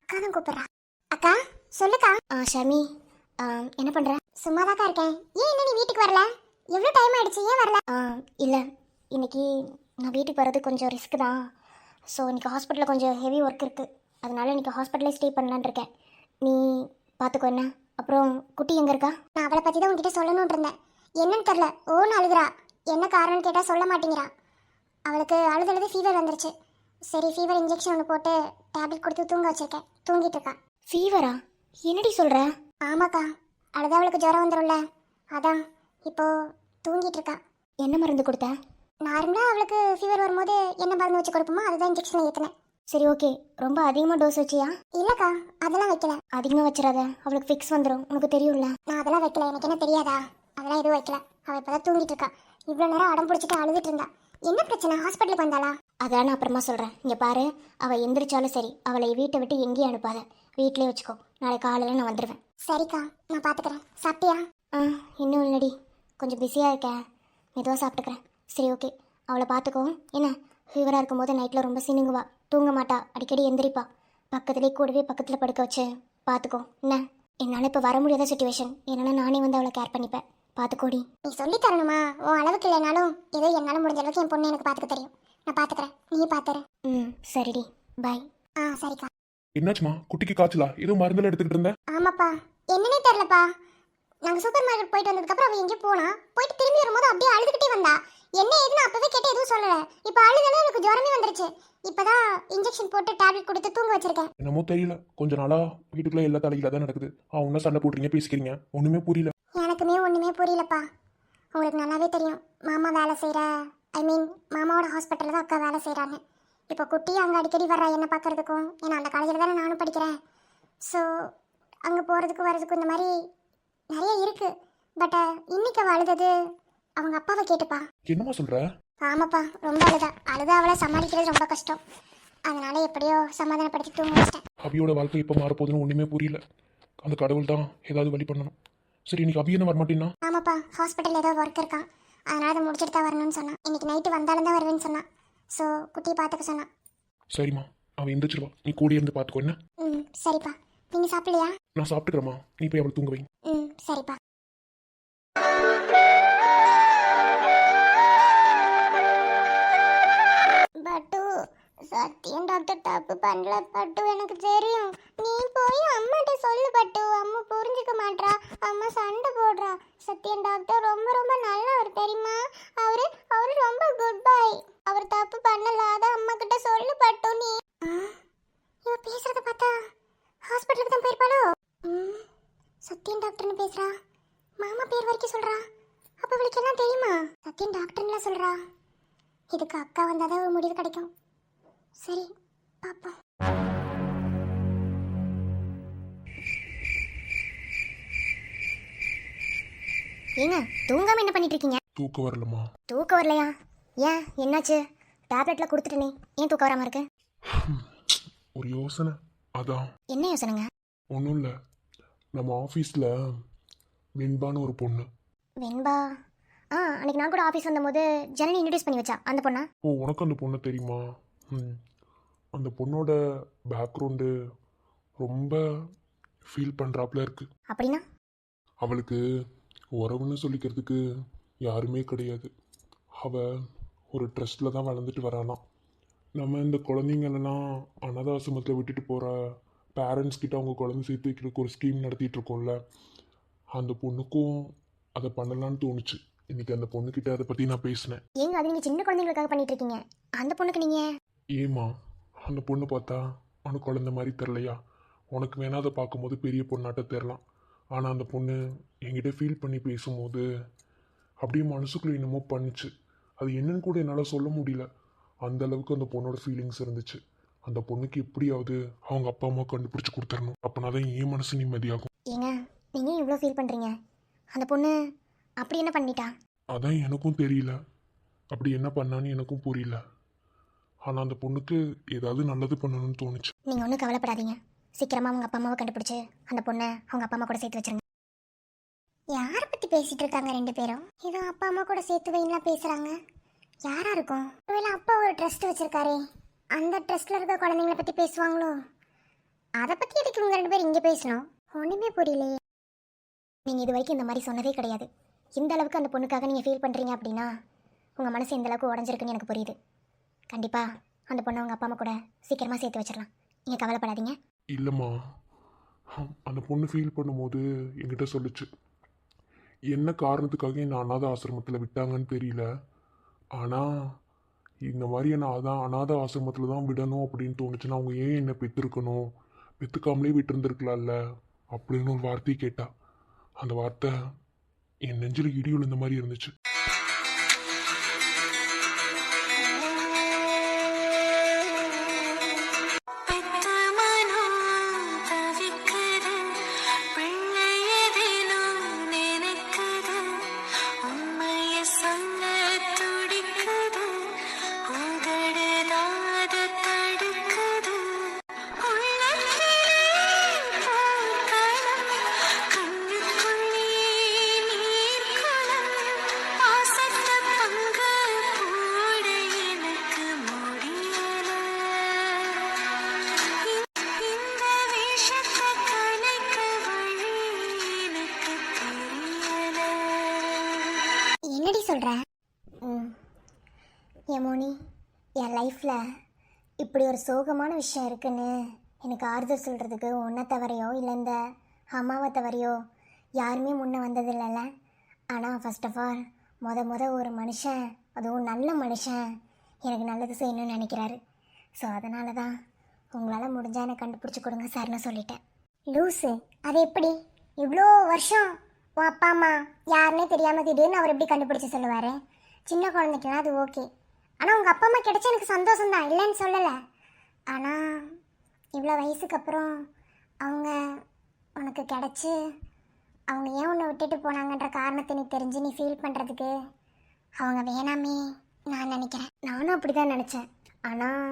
அக்கா தான் கூப்பிட்றா. அக்கா சொல்லுக்கா. ஷமி என்ன பண்ணுற? சும்மா தாக்கா இருக்கேன். ஏன் என்ன நீ வீட்டுக்கு வரல? எவ்வளோ டைம் ஆயிடுச்சு, ஏன் வரல? இல்லை, இன்னைக்கு நான் வீட்டுக்கு வர்றது கொஞ்சம் ரிஸ்க் தான். ஸோ இன்னைக்கு ஹாஸ்பிட்டலில் கொஞ்சம் ஹெவி ஒர்க் இருக்குது. அதனால இன்னைக்கு ஹாஸ்பிட்டலே ஸ்டே பண்ணலான்னு இருக்கேன். நீ பார்த்துக்கோ என்ன. அப்புறம் குட்டி எங்கே இருக்கா? நான் அவளை பற்றி தான் உங்ககிட்ட சொல்லணும்னு இருந்தேன். என்னன்னு தெரில, ஓன்னு அழுகுறா. என்ன காரணம்னு கேட்டால் சொல்ல மாட்டேங்கிறா. அவளுக்கு அழுது ஃபீவர் வந்துருச்சு. சரி ஃபீவர் இன்ஜெக்ஷன் ஒன்று போட்டு டேப்லெட் கொடுத்து தூங்க வச்சிருக்கேன். தூங்கிட்டு இருக்கா. ஃபீவரா? என்னடி சொல்கிற? ஆமாக்கா, அழுது அவளுக்கு ஜுரம் வந்துடும்ல, அதான் இப்போ தூங்கிட்டு இருக்கா. என்ன மருந்து கொடுத்த? நார்மலாக அவளுக்கு ஃபீவர் வரும்போது என்ன மருந்து வச்சு கொடுப்போமோ அதுதான் இன்ஜெக்ஷன் ஏற்றினேன். சரி ஓகே. ரொம்ப அதிகமாக டோஸ் வச்சியா? இல்லைக்கா, அதெல்லாம் வைக்கல. அதிகமாக வச்சிடாத, அவளுக்கு ஃபிக்ஸ் வந்துடும், உனக்கு தெரியும்ல. நான் அதெல்லாம் வைக்கல. எனக்கு என்ன தெரியாதா? அதெல்லாம் எதுவும் வைக்கல. அவள் இப்போ தான் தூங்கிட்டு இருக்கா. இவ்வளோ நேரம் அடம் பிடிச்சிட்டு அழுதுட்டு இருந்தா. என்ன பிரச்சனை? ஹாஸ்பிட்டலுக்கு வந்தாளா? அதான் நான் அப்புறமா சொல்கிறேன். இங்கே பாரு, அவள் எந்திரிச்சாலும் சரி அவளை வீட்டை விட்டு எங்கேயும் அனுப்பாத. வீட்டிலே வச்சுக்கோ. நாளைக்கு காலையில் நான் வந்துடுவேன். சரிக்கா, நான் பார்த்துக்கிறேன். சாப்பிட்டியா? இன்னும் இல்லடி, கொஞ்சம் பிஸியாக இருக்கேன். மெதுவாக சாப்பிட்டுக்கிறேன். சரி ஓகே, அவளை பார்த்துக்கோ என்ன. ஃபீவராக இருக்கும்போது நைட்டில் ரொம்ப சினுங்குவா, தூங்க மாட்டா, அடிக்கடி எந்திரிப்பா. பக்கத்துலேயே கூடவே பக்கத்தில் படுக்க வச்சு பார்த்துக்கோ என்ன. என்னால் இப்போ வர முடியாத சுச்சுவேஷன், என்னால் நானே வந்து அவளை கேர் பண்ணிப்பேன். பார்த்துக்கோடி. நீ சொல்லி தரணுமா? உன் அளவுக்கு இல்லைனாலும் ஏதோ என்னால் முடிஞ்ச அளவுக்கு என் பொண்ணு எனக்கு பார்த்துக்க தெரியும். நான் பார்த்துக்கிறேன், நீ பார்த்துரு. சரிடி, பாய். சரிக்கா.
என்னாச்சுமா? குட்டிக்கு காய்ச்சலா? ஏதோ மருந்துல எடுத்துக்கிட்டு இருந்தேன்.
ஆமாப்பா, என்னன்னே தெரியலப்பா. நாங்கள் சூப்பர் மார்க்கெட் போயிட்டு வந்ததுக்கப்புறம் அவள் எங்கேயும் போனா, போயிட்டு திரும்பி வரும்போது அப்படியே அழுதுகிட்டே வந்தா. என்ன ஏதுன்னு அப்பவே கேட்டு எதுவும் சொல்லல. இப்போ அழுதாலும் எனக்கு ஜுரமே வந்துருச்சு. இப்பதான் இன்ஜெக்ஷன் போட்டு டேப்லெட் கொடுத்து தூங்க வச்சிருக்கேன்.
என்னமோ தெரியல, கொஞ்ச நாளா வீட்டுக்குள்ள எல்லா தலையில தான் நடக்குது. ஒன்னும் சண்டை போடுறீங்க, பேசிக்கிறீங்க, ஒண்ணுமே புரியல.
எனக்குமே ஒண்ணுமே புரியலப்பா. உங்களுக்கு நல்லாவே தெரியும் மாமா வேலை செய்யற, மாமாவோட ஹாஸ்பிட்டல்ல தான் அக்கா வேலை செய்யறாங்க. இப்போ குட்டி அங்கே அடிக்கடி வர்றா என்ன பார்க்கறதுக்கும். ஏன்னா அந்த காலேஜில் தானே நானும் படிக்கிறேன். ஸோ அங்கே போகிறதுக்கும் வர்றதுக்கும் இந்த மாதிரி நிறைய இருக்கு. பட் இன்னைக்கு அவள் அழுதது அவங்க அப்பாவை கேட்டுப்பா.
என்னமா சொல்ற?
ஆமாப்பா, ரொம்ப அழுதா அவளை சமாளிக்கிறது ரொம்ப கஷ்டம். அதனால எப்படியோ சமாதானப்படுத்தி தூங்க வச்சிட்டேன்.
அபியோட வாழ்க்கை எப்போ மாறப்போகுதுன்னு ஒன்றுமே புரியல. அந்த கடவுள் தான் ஏதாவது வழி பண்ணணும். சரி, இன்னைக்கு அபி என்ன வரமாட்டேன்னா?
ஆமாப்பா, ஹாஸ்பிட்டல் ஏதோ ஒர்க் இருக்கான், அதனால அதை முடிச்சுட்டு தான் வரணும்னு சொன்னான். இன்னைக்கு நைட்டு வந்தாலும் தான் வருவேன்னு சொன்னான். ஸோ குட்டியை பார்த்துக்க சொன்னான்.
சரிம்மா, அவன் எந்திரிச்சிருவா, நீ கூடி இருந்து பார்த்துக்கோ என்ன.
சரிப்பா. நீங்கள் சாப்பிடலையா?
நான் சாப்பிட்டுக்கிறேம்மா, நீ போய் அவளை தூங்க வை.
சரிப்பா. பட்டு, சத்தியம் டாக்டர் தப்பு பண்ணல பட்டு, எனக்கு தெரியும். நீ போய் அம்மாட்ட சொல்லு பட்டு. அம்மா புரிஞ்சுக்க மாட்றா, அம்மா சண்டை போடுறா. சத்தியம் டாக்டர் ரொம்ப ரொம்ப நல்லவர் தெரியுமா? அவரு ரொம்ப குட் பாய். அவர் தப்பு பண்ணல, அத அம்மா கிட்ட சொல்லு பட்டு நீ. வைக்க சொல்றா? அப்ப அவளுக்கு என்ன தெரியுமா? சத்தியம் டாக்டர்லாம் சொல்றா. இதுக்கு அக்கா வந்தாதான் ஒரு முடிவு கிடைக்கும். சரி பாப்போம். ஏங்க தூங்காம என்ன பண்ணிட்டு இருக்கீங்க?
தூக்கம் வரலமா?
தூக்கம் வரலையா? ஏன் என்னாச்சு? டேப்லெட்ல கொடுத்துட்டனே, ஏன் தூக்கம் வராம இருக்கு?
ஒரு யோசனை. அதான்.
என்ன யோசனைங்க?
ஒன்றும் இல்லை, நம்ம ஆஃபீஸில் வெண்பான்னு ஒரு பொண்ணு.
வெண்பா? அன்னைக்கு நான் கூட ஆஃபீஸ் வந்தபோது ஜனனி இன்ட்ரடியூஸ் பண்ணி வச்சா அந்த பொண்ணா?
ஓ, உனக்கு அந்த பொண்ணு தெரியுமா? அந்த பொண்ணோட பேக்ரவுண்டு ரொம்ப ஃபீல் பண்ணுறாப்புல இருக்கு.
அப்படின்னா?
அவளுக்கு உறவுன்னு சொல்லிக்கிறதுக்கு யாருமே கிடையாது. அவள் ஒரு ட்ரஸ்ட்டில் தான் வளர்ந்துட்டு வரானாம். நம்ம இந்த குழந்தைங்களெல்லாம் அனாதாசிரமத்தில் விட்டுட்டு போகிற பேரண்ட்ஸ் கிட்ட அவங்க குழந்தை சேர்த்து வைக்கிறதுக்கு ஒரு ஸ்கீம் நடத்திட்டு இருக்கோம்ல, அந்த பொண்ணுக்கும் அதை பண்ணலான்னு தோணுச்சு. இன்னைக்கு அந்த பொண்ணுக்கிட்ட அதை பற்றி நான் பேசினேன்.
ஏங்க அது நீங்கள் சின்ன குழந்தைங்களுக்காக பண்ணிட்டு இருக்கீங்க, அந்த பொண்ணுக்கு நீங்கள்?
ஏமா, அந்த பொண்ணு பார்த்தா உனக்கு குழந்தை மாதிரி தெரிலையா? உனக்கு வேணா அதை பார்க்கும்போது பெரிய பொண்ணாட்ட தெரிலாம். ஆனால் அந்த பொண்ணு என்கிட்ட ஃபீல் பண்ணி பேசும்போது அப்படியே மனசுக்குள்ளே என்னமோ பண்ணுச்சு. அது என்னன்னு கூட என்னால் சொல்ல முடியல. அந்த அளவுக்கு அந்த பொண்ணோட ஃபீலிங்ஸ் இருந்துச்சு. அந்த பொண்ணுக்கு எப்படியாவது அவங்க அப்பா அம்மா கண்டுபிடிச்சி கொடுத்துடணும். அப்போனா தான் என் மனசு நிம்மதியாகும்.
ஏங்க நீங்கள் இவ்வளோ ஃபீல் பண்ணுறீங்க, அந்த பொண்ணு அப்படி என்ன பண்ணிட்டா?
அதான் எனக்கும் தெரியல, அப்படி என்ன பண்ணான்னு எனக்கும் புரியல. ஆனால் அந்த பொண்ணுக்கு ஏதாவது நல்லது பண்ணணும்னு தோணுச்சு.
நீங்கள் ஒன்றும் கவலைப்படாதீங்க, சீக்கிரமாக அவங்க அப்பா அம்மாவை கண்டுபிடிச்சி அந்த பொண்ணை அவங்க அப்பா அம்மா கூட சேர்த்து வச்சிருங்க. யாரை பற்றி பேசிட்டு இருக்காங்க ரெண்டு பேரும்? ஏதோ அப்பா அம்மா கூட சேர்த்து வைங்கலாம் பேசுகிறாங்க. யாரா இருக்கும்? ஒருவேளை அப்பா ஒரு ட்ரஸ்ட் வச்சிருக்காரே, அந்த ட்ரஸ்ட்ல இருக்க குழந்தைங்கள பற்றி பேசுவாங்களோ? அதை பற்றி எதுக்கு இவங்க ரெண்டு பேரும் இங்கே பேசணும்? ஒன்றுமே புரியலையே. நீங்கள் இது வரைக்கும் இந்த மாதிரி சொன்னதே கிடையாது. இந்த அளவுக்கு அந்த பொண்ணுக்காக நீங்கள் ஃபீல் பண்ணுறீங்க அப்படின்னா உங்கள் மனசு எந்த அளவுக்கு உடஞ்சிருக்குன்னு எனக்கு புரியுது. கண்டிப்பாக அந்த பொண்ணை அவங்க அப்பா அம்மா கூட சீக்கிரமாக சேர்த்து வச்சிடலாம். நீங்கள் கவலைப்படாதீங்க.
இல்லைம்மா, அந்த பொண்ணு ஃபீல் பண்ணும்போது என்கிட்ட சொல்லுச்சு, என்ன காரணத்துக்காக என்னை அனாதை ஆசிரமத்தில் விட்டாங்கன்னு தெரியல, ஆனால் இந்த மாதிரி என்னை அனாதை ஆசிரமத்தில் தான் விடணும் அப்படின்னு தோணுச்சுன்னா அவங்க ஏன் என்னை பெற்றுருக்கணும், பெற்றுக்காமலே விட்டுருந்துருக்கலாம்ல அப்படின்னு ஒரு வார்த்தையை கேட்டா. அந்த வார்த்தை என் நெஞ்சில் இடி விழுந்த மாதிரி இருந்துச்சு.
என்னடி சொல்கிற? யமுனி, என் லைஃப்பில் இப்படி ஒரு சோகமான விஷயம் இருக்குன்னு எனக்கு ஆறுதல் சொல்கிறதுக்கு உன்னை தவறையோ இல்லை இந்த அம்மாவை தவறையோ யாருமே முன்னே வந்ததில்லைல்ல. ஆனால் ஃபர்ஸ்ட் ஆஃப் ஆல் முத ஒரு மனுஷன், அதுவும் நல்ல மனுஷன், எனக்கு நல்லது செய்யணும்னு நினைக்கிறாரு. ஸோ அதனால தான் உங்களால் முடிஞ்சால் எனக்கு கண்டுபிடிச்சி கொடுங்க சார்னு சொல்லிட்டேன். லூஸு, அது எப்படி? இவ்வளோ வருஷம் உன் அப்பா அம்மா யாருன்னே தெரியாமல் திடீர்னு அவர் எப்படி கண்டுபிடிச்சி சொல்லுவார்? சின்ன குழந்தைக்கெல்லாம் அது ஓகே. ஆனால் உங்கள் அப்பா அம்மா கிடைச்சா எனக்கு சந்தோஷம் தான், இல்லைன்னு சொல்லலை. ஆனால் இவ்வளோ வயசுக்கு அப்புறம் அவங்க உனக்கு கிடச்சி அவங்க ஏன் உன்னை விட்டுட்டு போனாங்கன்ற காரணத்தை நீ தெரிஞ்சு நீ ஃபீல் பண்ணுறதுக்கு அவங்க வேணாமே நான் நினைக்கிறேன். நானும் அப்படி தான் நினச்சேன். ஆனால்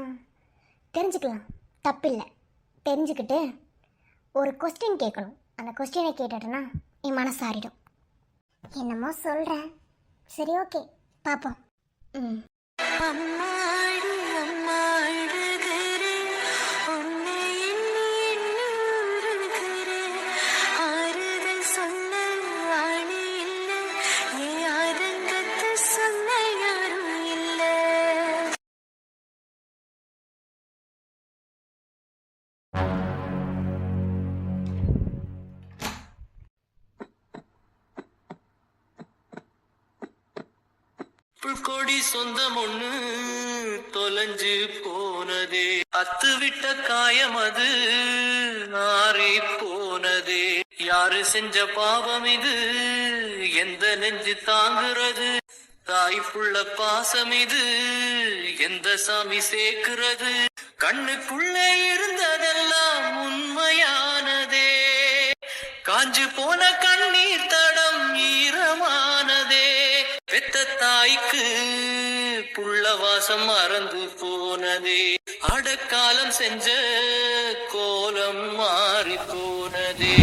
தெரிஞ்சுக்கலாம், தப்பில்லை. தெரிஞ்சுக்கிட்டு ஒரு கொஸ்டின் கேட்கணும். அந்த கொஸ்டினை கேட்டுட்டேன்னா என் மனசாரிடும். என்னமோ சொல்கிறேன். சரி, ஓகே, பார்ப்போம்.
கொடி சொந்தம் ஒண்ணு தொலைஞ்சு போனதே, அத்து விட்ட காயம் அது ஆறி போனதே, யாரு செஞ்ச பாவம் இது எந்த நெஞ்சு தாங்குறது, தாய்ப்புள்ள பாசம் இது எந்த சாமி சேர்க்கிறது, கண்ணுக்குள்ளே இருந்ததெல்லாம் உண்மையானதே, காஞ்சு போன கண்ணீர் தடம் ஈரமானதே, பெத்த தாய்க்கு புள்ள வாசம் மறந்து போனதே, அடக்காலம் செஞ்ச கோலம் மாறி போனதே.